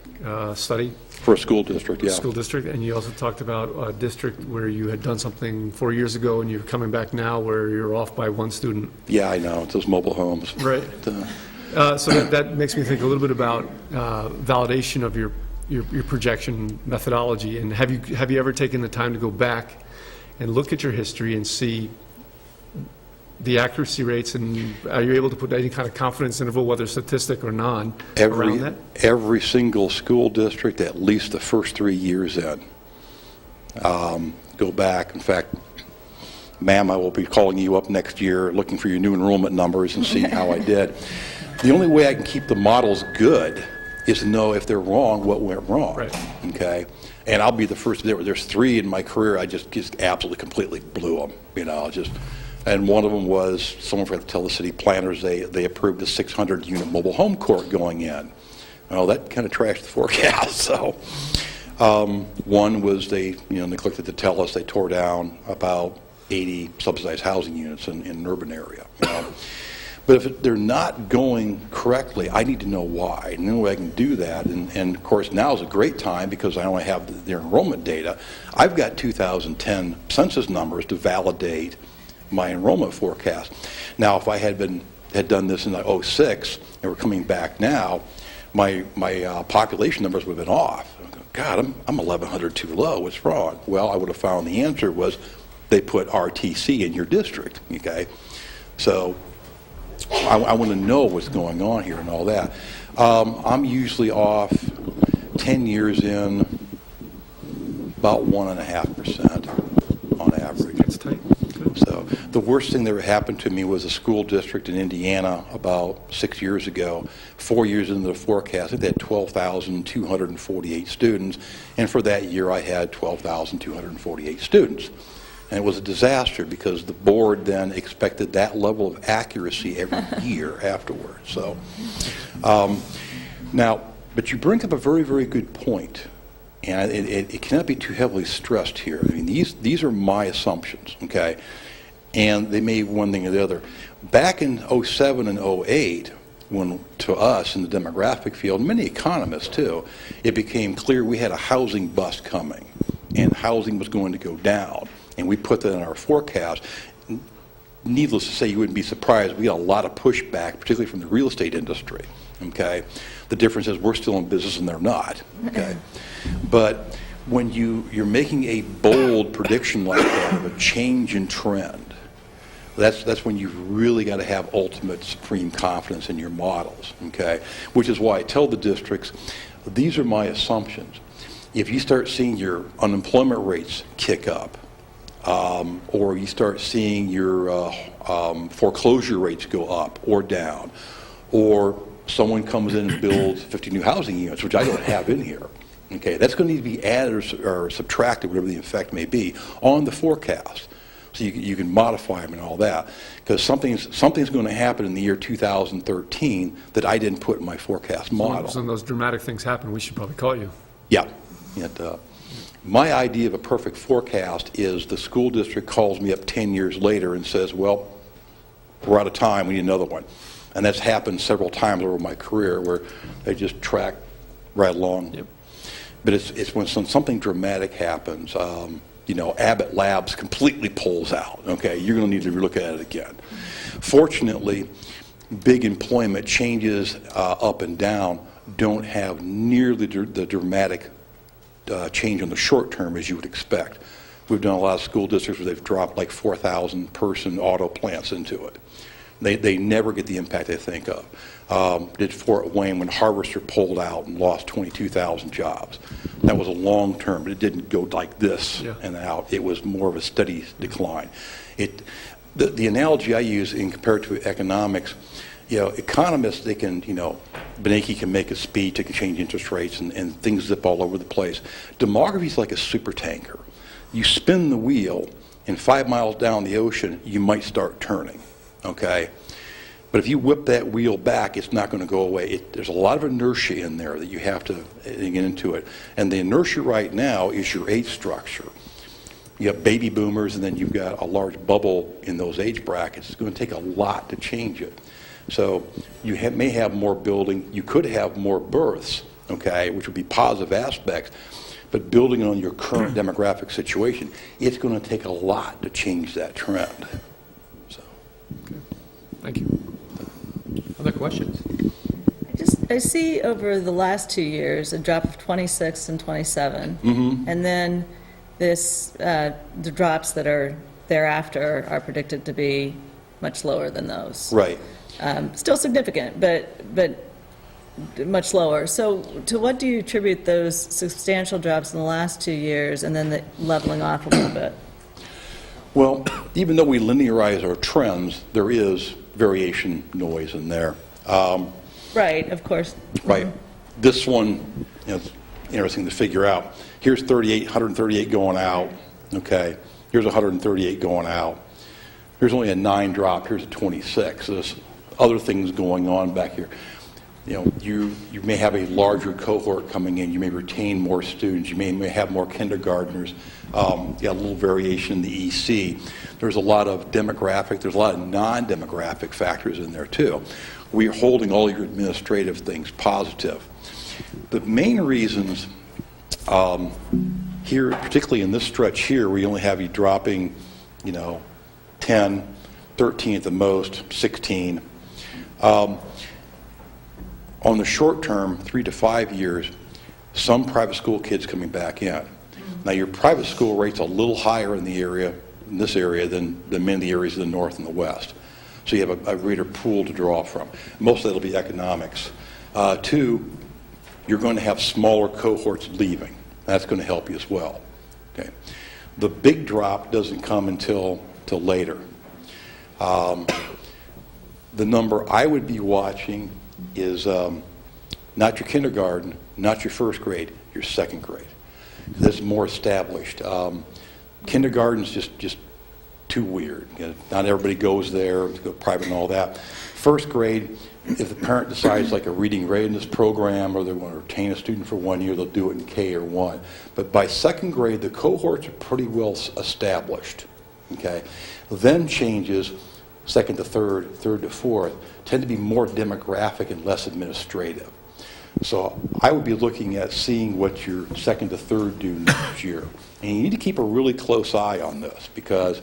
study. For a school district, yeah. School district, and you also talked about a district where you had done something 4 years ago, and you're coming back now where you're off by one student. Yeah, I know. It's those mobile homes. Right. So that makes me think a little bit about validation of your projection methodology. And have you ever taken the time to go back and look at your history and see the accuracy rates, and are you able to put any kind of confidence interval, whether statistic or non, around that? Every single school district, at least the first 3 years in. Go back. In fact, ma'am, I will be calling you up next year, looking for your new enrollment numbers and seeing how I did. The only way I can keep the models good is to know if they're wrong, what went wrong. Right. Okay? And I'll be the first. There's 3 in my career I just absolutely, completely blew them. And one of them was, someone forgot to tell the city planners they approved a 600-unit mobile home court going in. Well, that kind of trashed the forecast. So one was they neglected to tell us they tore down about 80 subsidized housing units in an urban area. But if they're not going correctly, I need to know why. And the only way I can do that, and of course now is a great time because I only have their enrollment data. I've got 2010 census numbers to validate my enrollment forecast. Now, if I had done this in 06 and we're coming back now, my population numbers would have been off. God, I'm 1,100 too low. What's wrong? Well, I would have found the answer was they put RTC in your district. Okay, so I want to know what's going on here and all that. I'm usually off 10 years in about 1.5% on average. That's tight. Good. So the worst thing that ever happened to me was a school district in Indiana about 6 years ago. 4 years into the forecast, they had 12,248 students, and for that year I had 12,248 students. And it was a disaster because the board then expected that level of accuracy every year afterwards. So now, but you bring up a very, very good point, and it cannot be too heavily stressed here. I mean, these are my assumptions, okay? And they may be one thing or the other. Back in 07 and 08, when to us in the demographic field, many economists too, it became clear we had a housing bust coming, and housing was going to go down. And we put that in our forecast. Needless to say, you wouldn't be surprised. We got a lot of pushback, particularly from the real estate industry. Okay, the difference is we're still in business and they're not. Okay, but when you're making a bold prediction like that of a change in trend, that's when you've really got to have ultimate supreme confidence in your models. Okay, which is why I tell the districts, these are my assumptions. If you start seeing your unemployment rates kick up, or you start seeing your foreclosure rates go up or down, or someone comes in and builds 50 new housing units, which I don't have in here, okay, that's going to need to be added or subtracted, whatever the effect may be, on the forecast. So you can modify them and all that, because something's going to happen in the year 2013 that I didn't put in my forecast model. So when those dramatic things happen, we should probably call you. Yeah. My idea of a perfect forecast is the school district calls me up 10 years later and says, well, we're out of time, we need another one. And that's happened several times over my career where they just track right along. Yep. But it's when something dramatic happens, Abbott Labs completely pulls out, okay, you're going to need to look at it again. Fortunately, big employment changes up and down don't have nearly the dramatic change on the short term as you would expect. We've done a lot of school districts where they've dropped like 4,000 person auto plants into it. They never get the impact they think of. Did Fort Wayne when Harvester pulled out and lost 22,000 jobs. That was a long term, but it didn't go like this and out. It was more of a steady decline. The analogy I use in compared to economics, economists, they can, Bernanke can make a speech, it can change interest rates, and things zip all over the place. Demography is like a super tanker. You spin the wheel, and 5 miles down the ocean, you might start turning, okay? But if you whip that wheel back, it's not going to go away. There's a lot of inertia in there that you have to get into it. And the inertia right now is your age structure. You have baby boomers, and then you've got a large bubble in those age brackets. It's going to take a lot to change it. So you may have more building. You could have more births, okay, which would be positive aspects. But building on your current demographic situation, it's going to take a lot to change that trend. So, okay. Thank you. Other questions? I see over the last 2 years a drop of 26 and 27, and then the drops that are thereafter are predicted to be much lower than those. Right. Still significant, but much lower. So to what do you attribute those substantial drops in the last 2 years and then the leveling off a little bit? Well, even though we linearize our trends, there is variation noise in there. Right, of course. Right. This one, it's interesting to figure out. Here's 138 going out. Okay. Here's 138 going out. Here's only a 9 drop. Here's a 26. There's other things going on back here. You may have a larger cohort coming in. You may retain more students. You may have more kindergartners. You got a little variation in the EC. There's a lot of demographic. There's a lot of non-demographic factors in there too. We're holding all your administrative things positive. The main reasons here, particularly in this stretch here, we only have you dropping, 10, 13 at the most, 16. On the short term, 3 to 5 years, some private school kids coming back in. Now, your private school rate's a little higher in this area than many of the areas in the north and the west. So you have a greater pool to draw from. Most of that will be economics. 2, you're going to have smaller cohorts leaving. That's going to help you as well. Okay. The big drop doesn't come until later. The number I would be watching is not your kindergarten, not your first grade, your second grade. This is more established. Kindergarten's just too weird. Not everybody goes there, go private and all that. First grade, if the parent decides like a reading readiness program or they want to retain a student for 1 year, they'll do it in K or 1. But by second grade, the cohorts are pretty well established. Okay, then changes second to third, third to fourth, tend to be more demographic and less administrative. So I would be looking at seeing what your second to third do next year. And you need to keep a really close eye on this because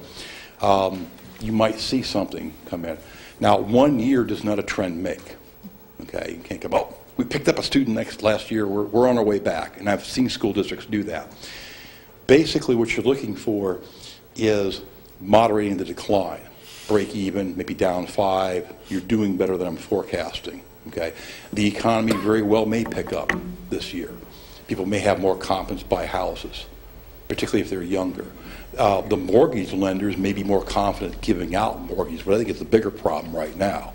you might see something come in. Now, 1 year does not a trend make. Okay, you can't go, oh, we picked up a student last year, we're on our way back. And I've seen school districts do that. Basically, what you're looking for is moderating the decline. Break even, maybe down 5, you're doing better than I'm forecasting. Okay, the economy very well may pick up this year. People may have more confidence to buy houses, particularly if they're younger. The mortgage lenders may be more confident giving out mortgages, but I think it's a bigger problem right now.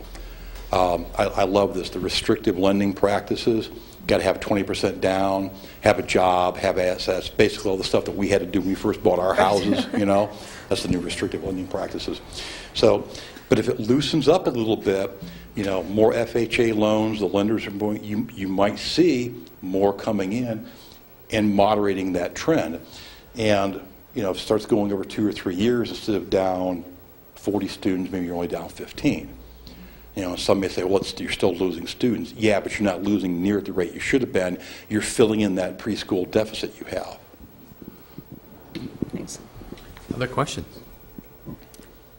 I love this, the restrictive lending practices. Got to have 20% down, have a job, have assets, basically all the stuff that we had to do when we first bought our houses, That's the new restrictive lending practices. So, but if it loosens up a little bit, more FHA loans, the lenders are going, you might see more coming in and moderating that trend. And, if it starts going over 2 or 3 years, instead of down 40 students, maybe you're only down 15. Some may say, well, you're still losing students. Yeah, but you're not losing near at the rate you should have been. You're filling in that preschool deficit you have. Thanks. Other questions?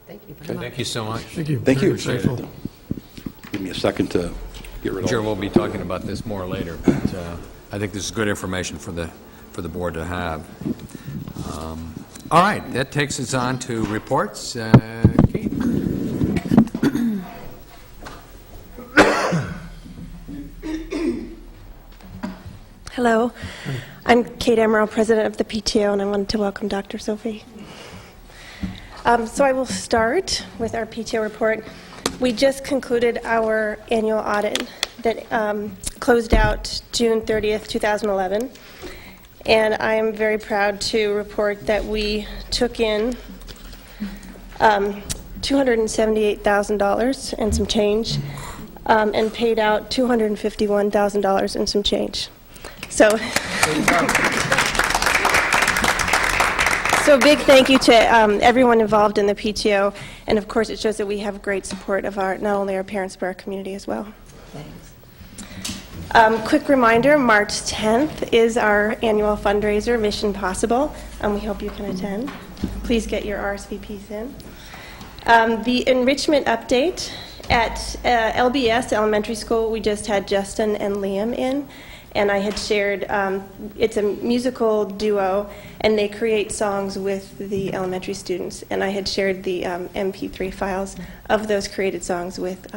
Thank you very much. Thank you so much. Thank you. Thank you. Very insightful. Give me a second to get rid I'm of sure all we'll be talking about this more later, but I think this is good information for the board to have. All right, that takes us on to reports. Kate? Hello, I'm Kate Emerald, president of the PTO, and I wanted to welcome Dr. Sophie. So I will start with our PTO report. We just concluded our annual audit that closed out June 30th, 2011. And I am very proud to report that we took in $278,000 and some change, and paid out $251,000 and some change. So a big thank you to everyone involved in the PTO, and of course it shows that we have great support of not only our parents but our community as well. Quick reminder, March 10th is our annual fundraiser, Mission Possible, and we hope you can attend. Please get your RSVPs in. The enrichment update at LBS Elementary School, we just had Justin and Liam in, and I had shared, it's a musical duo, and they create songs with the elementary students, and I had shared the MP3 files of those created songs with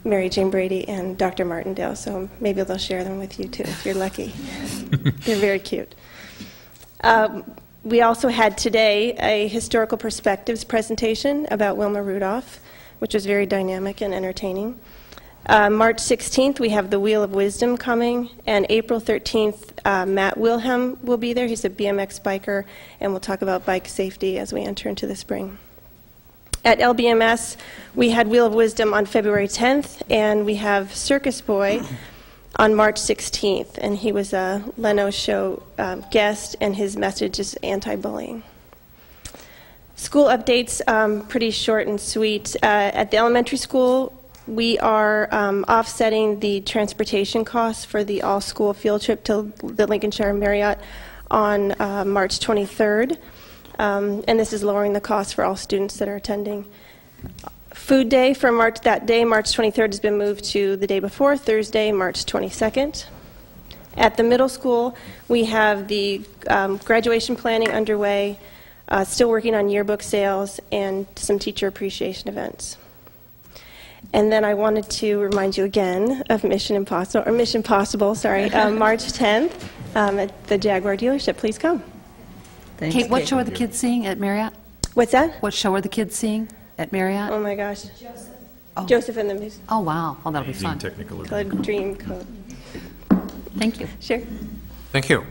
Mary Jane Brady and Dr. Martindale, so maybe they'll share them with you too if you're lucky. They're very cute. We also had today a historical perspectives presentation about Wilma Rudolph, which was very dynamic and entertaining. March 16th, we have the Wheel of Wisdom coming, and April 13th, Matt Wilhelm will be there. He's a BMX biker, and we'll talk about bike safety as we enter into the spring. At LBMS, we had Wheel of Wisdom on February 10th, and we have Circus Boy on March 16th, and he was a Leno Show guest, and his message is anti-bullying. School updates, pretty short and sweet. At the elementary school, we are offsetting the transportation costs for the all-school field trip to the Lincolnshire Marriott on March 23rd, and this is lowering the cost for all students that are attending. Food Day for March 23rd, has been moved to the day before, Thursday, March 22nd. At the middle school, we have the graduation planning underway, still working on yearbook sales and some teacher appreciation events. And then I wanted to remind you again of Mission Possible, March 10th at the Jaguar dealership. Please come. Thanks, Kate, what Kate. show are the kids seeing at Marriott? What's that? What show are the kids seeing at Marriott? Oh my gosh. Joseph and the Music. Oh, wow. Oh, that'll be fun. Called Dream Code. Thank you. Sure. Thank you.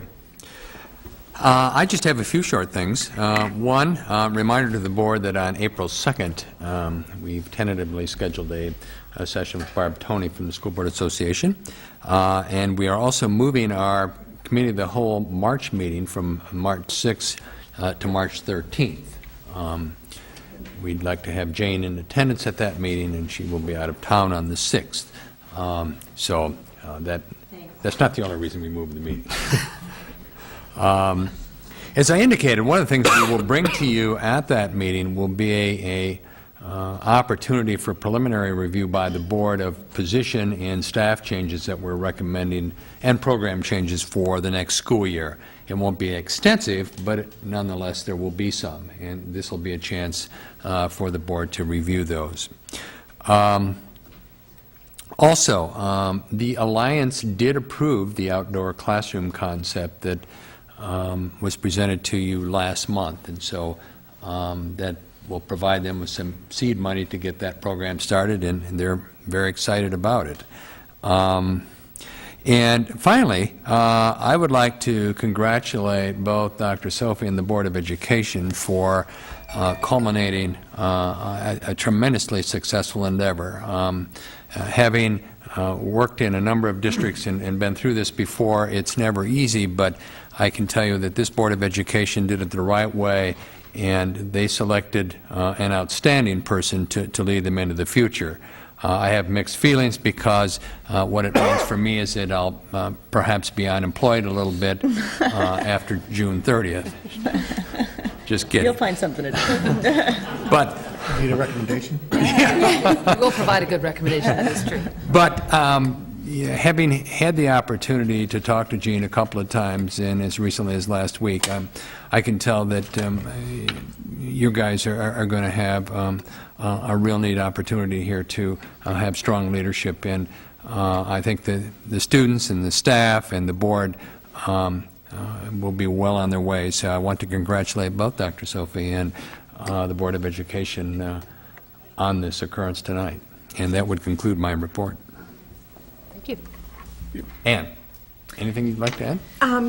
I just have a few short things. One, reminder to the board that on April 2nd, we've tentatively scheduled a session with Barb Toney from the School Board Association. And we are also moving our Committee of the Whole March meeting from March 6th to March 13th. We'd like to have Jane in attendance at that meeting, and she will be out of town on the 6th. That's not the only reason we moved the meeting. As I indicated, one of the things we will bring to you at that meeting will be a opportunity for preliminary review by the board of position and staff changes that we're recommending and program changes for the next school year. It won't be extensive, but nonetheless there will be some, and this will be a chance for the board to review those. Also, the Alliance did approve the outdoor classroom concept that was presented to you last month, and so that will provide them with some seed money to get that program started, and they're very excited about it. And finally, I would like to congratulate both Dr. Sophie and the Board of Education for culminating a tremendously successful endeavor. Having worked in a number of districts and been through this before, it's never easy, but I can tell you that this Board of Education did it the right way, and they selected an outstanding person to lead them into the future. I have mixed feelings because what it means for me is that I'll perhaps be unemployed a little bit after June 30th. Just kidding. You'll find something to do. But Need a recommendation? We'll provide a good recommendation, that is true. But having had the opportunity to talk to Jean a couple of times, and as recently as last week, I can tell that you guys are going to have a real neat opportunity here to have strong leadership. And I think the students and the staff and the board will be well on their way. So I want to congratulate both Dr. Sophie and the Board of Education on this occurrence tonight. And that would conclude my report. Thank you. Ann, anything you'd like to add?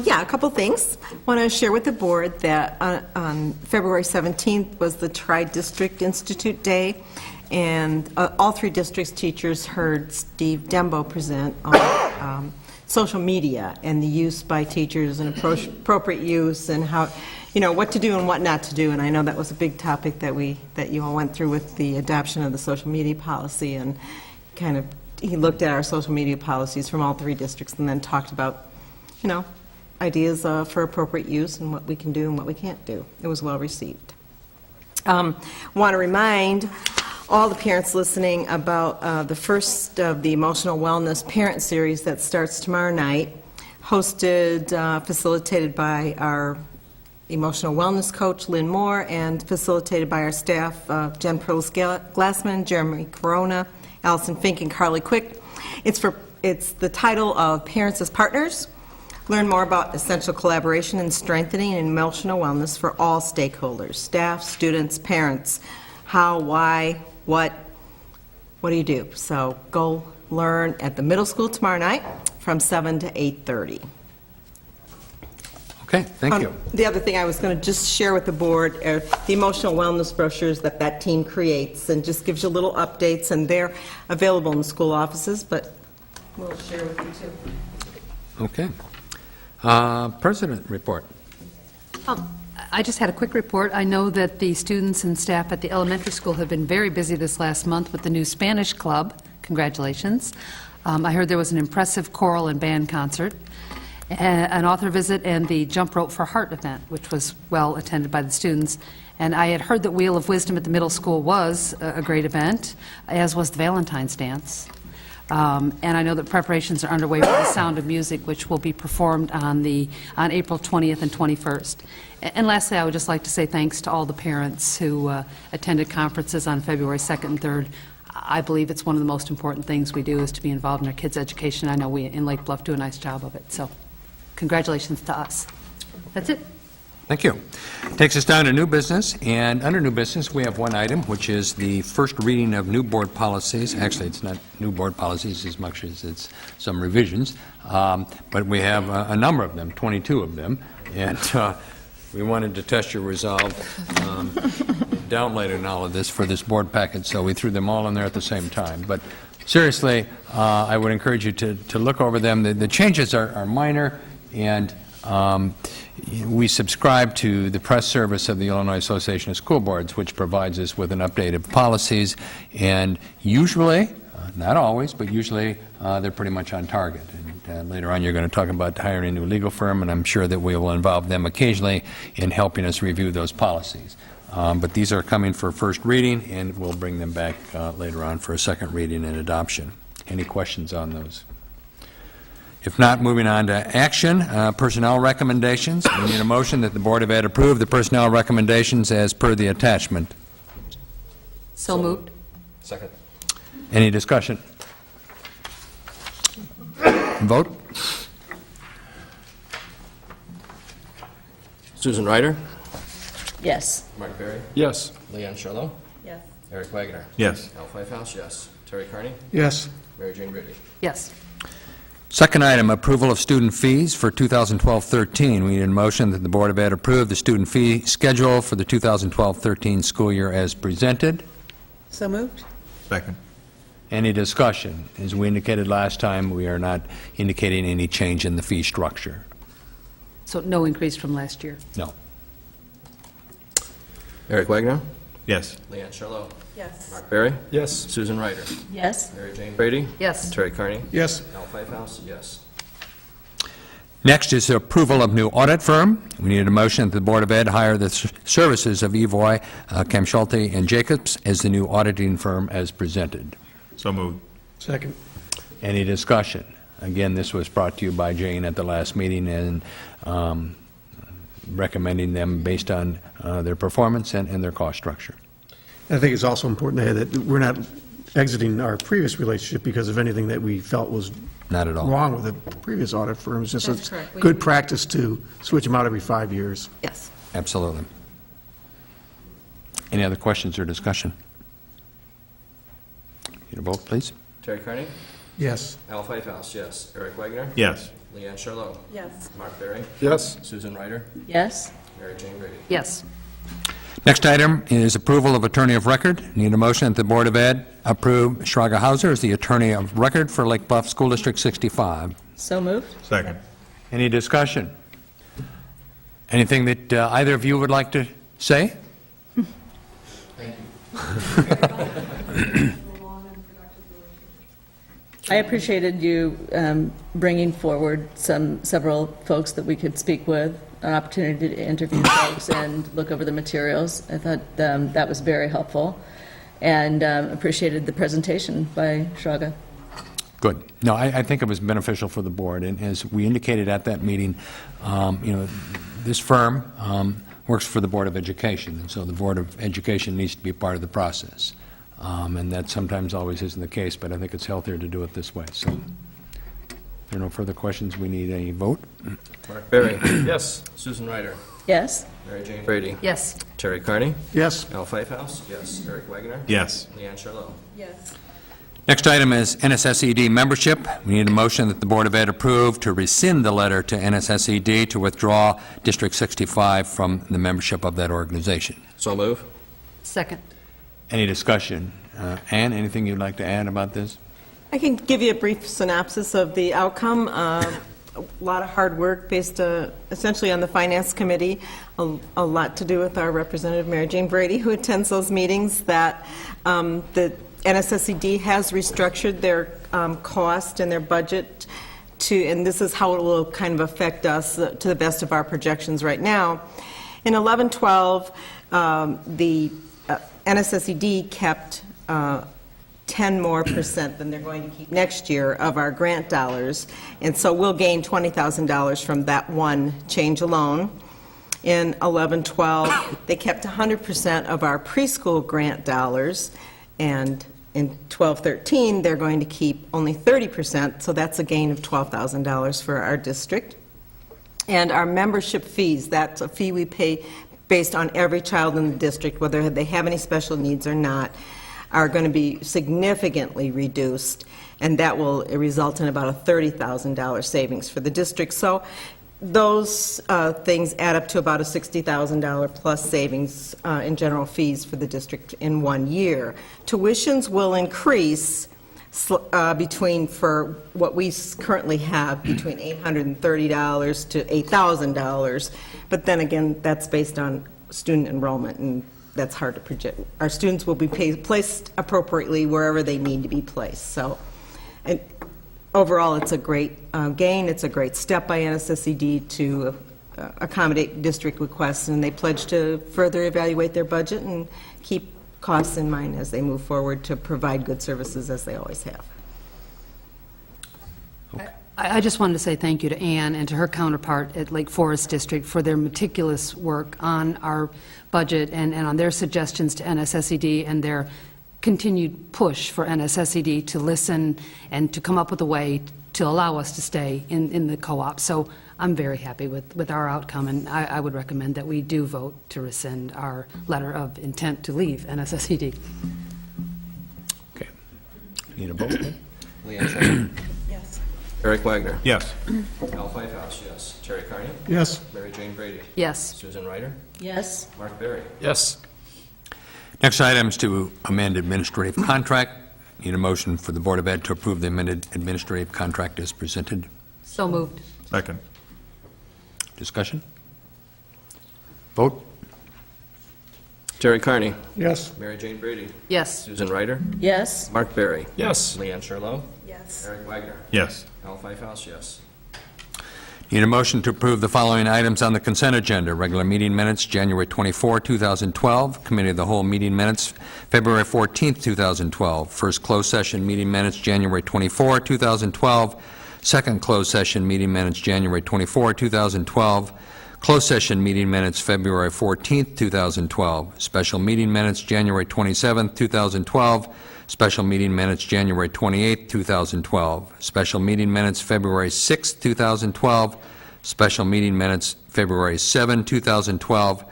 Yeah, a couple things. I want to share with the board that on February 17th was the Tri-District Institute Day, and all three districts' teachers heard Steve Dembo present on social media and the use by teachers and appropriate use and how, what to do and what not to do. And I know that was a big topic that you all went through with the adoption of the social media policy, and he looked at our social media policies from all three districts and then talked about, ideas for appropriate use and what we can do and what we can't do. It was well received. Want to remind all the parents listening about the first of the Emotional Wellness Parent Series that starts tomorrow night, hosted, facilitated by our emotional wellness coach, Lynn Moore, and facilitated by our staff, Jen Perlis-Glassman, Jeremy Corona, Allison Fink, and Carly Quick. It's the title of Parents as Partners. Learn more about essential collaboration and strengthening emotional wellness for all stakeholders, staff, students, parents. How, why, what do you do? So go learn at the middle school tomorrow night from 7 to 8:30. Okay, thank you. The other thing I was going to just share with the board are the emotional wellness brochures that team creates, and just gives you little updates, and they're available in the school offices, but we'll share with you too. Okay. President report. I just had a quick report. I know that the students and staff at the elementary school have been very busy this last month with the new Spanish club. Congratulations. I heard there was an impressive choral and band concert, an author visit, and the Jump Rope for Heart event, which was well attended by the students. And I had heard that Wheel of Wisdom at the middle school was a great event, as was the Valentine's Dance. And I know that preparations are underway for the Sound of Music, which will be performed on April 20th and 21st. And lastly, I would just like to say thanks to all the parents who attended conferences on February 2nd and 3rd. I believe it's one of the most important things we do is to be involved in our kids' education. I know we in Lake Bluff do a nice job of it. So congratulations to us. That's it. Thank you. Takes us down to new business, and under new business, we have one item, which is the first reading of new board policies. Actually, it's not new board policies as much as it's some revisions, but we have a number of them, 22 of them, and we wanted to test your resolve, downloading all of this for this board packet, so we threw them all in there at the same time. But seriously, I would encourage you to look over them. The changes are minor, and we subscribe to the press service of the Illinois Association of School Boards, which provides us with an update of policies, and usually, not always, but usually they're pretty much on target. And later on you're going to talk about hiring a new legal firm, and I'm sure that we will involve them occasionally in helping us review those policies. But these are coming for first reading, and we'll bring them back later on for a second reading and adoption. Any questions on those? If not, moving on to action, personnel recommendations. We need a motion that the Board of Ed approve the personnel recommendations as per the attachment. So moved. Second. Any discussion? Vote? Susan Ryder? Yes. Mark Berry? Yes. Leanne Charlo? Yes. Eric Wagner? Yes. Al Pfeifhouse, yes. Terry Carney? Yes. Mary Jane Brady? Yes. Second item, approval of student fees for 2012-13. We need a motion that the Board of Ed approve the student fee schedule for the 2012-13 school year as presented. So moved? Second. Any discussion? As we indicated last time, we are not indicating any change in the fee structure. So no increase from last year. No. Eric Wagner? Yes. Leanne Charlo? Yes. Mark Berry? Yes. Susan Ryder? Yes. Mary Jane Brady? Yes. Terry Carney? Yes. Al Pfeifhouse, yes. Next is the approval of new audit firm. We need a motion that the Board of Ed hire the services of Evoy, Kamschulte, and Jacobs as the new auditing firm as presented. So moved. Second. Any discussion? Again, this was brought to you by Jane at the last meeting, and recommending them based on their performance and their cost structure. I think it's also important to add that we're not exiting our previous relationship because of anything that we felt was Not at all. wrong with the previous audit firms. Just That's it's correct. good practice to switch them out every 5 years. Yes. Absolutely. Any other questions or discussion? Need a vote, please? Terry Carney? Yes. Al Pfeifhouse, yes. Eric Wagner? Yes. Leanne Charlo? Yes. Mark Berry? Yes. Susan Ryder? Yes. Mary Jane Brady? Yes. Next item is approval of attorney of record. Need a motion that the Board of Ed approve Shraga Hauser as the attorney of record for Lake Bluff School District 65. So moved? Second. Any discussion? Anything that either of you would like to say? I appreciated you bringing forward several folks that we could speak with, an opportunity to interview folks and look over the materials. I thought that was very helpful, and appreciated the presentation by Shraga. Good. No, I think it was beneficial for the board, and as we indicated at that meeting, this firm works for the Board of Education, and so the Board of Education needs to be part of the process. And that sometimes always isn't the case, but I think it's healthier to do it this way. So, there are no further questions, we need a vote. Mark Berry. Yes. Susan Ryder. Yes? Mary Jane Brady. Yes. Terry Carney. Yes. Al Pfeifhaus. Yes. Eric Wagner. Yes. Leanne Charlotte. Yes. Next item is NSSED membership. We need a motion that the Board of Ed approve to rescind the letter to NSSED to withdraw District 65 from the membership of that organization. So move. Second. Any discussion? Ann, anything you'd like to add about this? I can give you a brief synopsis of the outcome. A lot of hard work based essentially on the Finance Committee, a lot to do with our Representative Mary Jane Brady, who attends those meetings, that the NSSED has restructured their cost and their budget to, and this is how it will kind of affect us to the best of our projections right now. In 11-12, the NSSED kept 10% more than they're going to keep next year of our grant dollars, and so we'll gain $20,000 from that one change alone. In 11-12, they kept 100% of our preschool grant dollars, and in 12-13, they're going to keep only 30%, so that's a gain of $12,000 for our district. And our membership fees, that's a fee we pay based on every child in the district, whether they have any special needs or not, are going to be significantly reduced, and that will result in about a $30,000 savings for the district. So those things add up to about a $60,000 plus savings in general fees for the district in 1 year. Tuitions will increase for what we currently have between $830 to $8,000, but then again, that's based on student enrollment, and that's hard to project. Our students will be placed appropriately wherever they need to be placed. So, and overall, it's a great gain. It's a great step by NSSED to accommodate district requests, and they pledge to further evaluate their budget and keep costs in mind as they move forward to provide good services as they always have. I just wanted to say thank you to Ann and to her counterpart at Lake Forest District for their meticulous work on our budget and on their suggestions to NSSED and their continued push for NSSED to listen and to come up with a way to allow us to stay in the co-op. So I'm very happy with our outcome, and I would recommend that we do vote to rescind our letter of intent to leave NSSED. Okay. Need a vote? Leanne Charlotte. Yes. Eric Wagner. Yes. Al Pfeifhaus. Yes. Terry Carney. Yes. Mary Jane Brady. Yes. Susan Ryder. Yes. Mark Berry. Yes. Next item is to amend administrative contract. Need a motion for the Board of Ed to approve the amended administrative contract as presented. So moved. Second. Discussion? Vote? Terry Carney. Yes. Mary Jane Brady. Yes. Susan Ryder. Yes. Mark Berry. Yes. Leanne Charlotte. Yes. Eric Wagner. Yes. Al Pfeifhaus. Yes. Need a motion to approve the following items on the consent agenda. Regular meeting minutes, January 24, 2012. Committee of the Whole meeting minutes, February 14, 2012. First closed session meeting minutes, January 24, 2012. Second closed session meeting minutes, January 24, 2012. Closed session meeting minutes, February 14, 2012. Special meeting minutes, January 27, 2012. Special meeting minutes, January 28, 2012. Special meeting minutes, February 6, 2012. Special meeting minutes, February 7, 2012.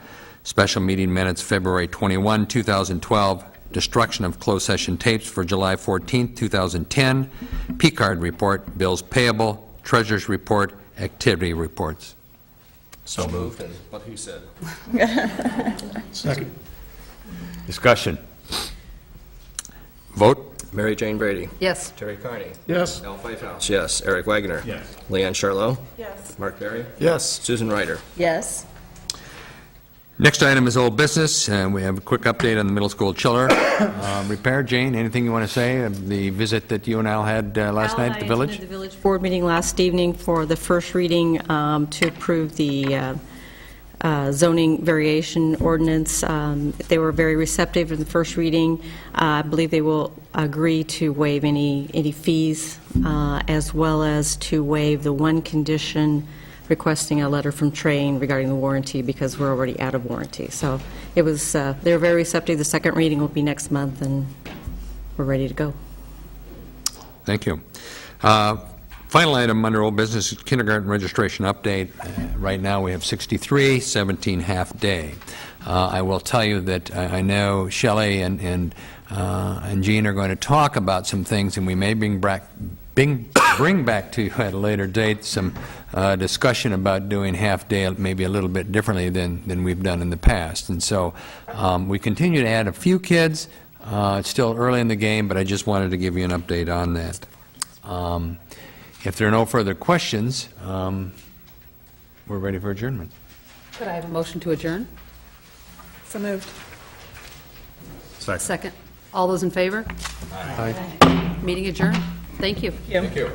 Special meeting minutes, February 21, 2012. Destruction of closed session tapes for July 14, 2010. P-card report, bills payable, treasurer's report, activity reports. So moved. And what he said. Second. Discussion. Vote? Mary Jane Brady. Yes. Terry Carney. Yes. Al Pfeifhaus. Yes. Eric Wagner. Yes. Leanne Charlotte. Yes. Mark Berry. Yes. Susan Ryder. Yes. Next item is old business, and we have a quick update on the middle school chiller repair. Jane, anything you want to say of the visit that you and Al had last night at the village? I attended the village board meeting last evening for the first reading to approve the zoning variation ordinance. They were very receptive in the first reading. I believe they will agree to waive any fees, as well as to waive the one condition requesting a letter from Train regarding the warranty, because we're already out of warranty. So it was, they were very receptive. The second reading will be next month, and we're ready to go. Thank you. Final item under old business is kindergarten registration update. Right now, we have 63, 17 half-day. I will tell you that I know Shelley and Jean are going to talk about some things, and we may bring back to you at a later date some discussion about doing half-day maybe a little bit differently than we've done in the past. And so we continue to add a few kids. It's still early in the game, but I just wanted to give you an update on that. If there are no further questions, we're ready for adjournment. Could I have a motion to adjourn? So moved. Second. All those in favor? Aye. Meeting adjourned. Thank you. Thank you.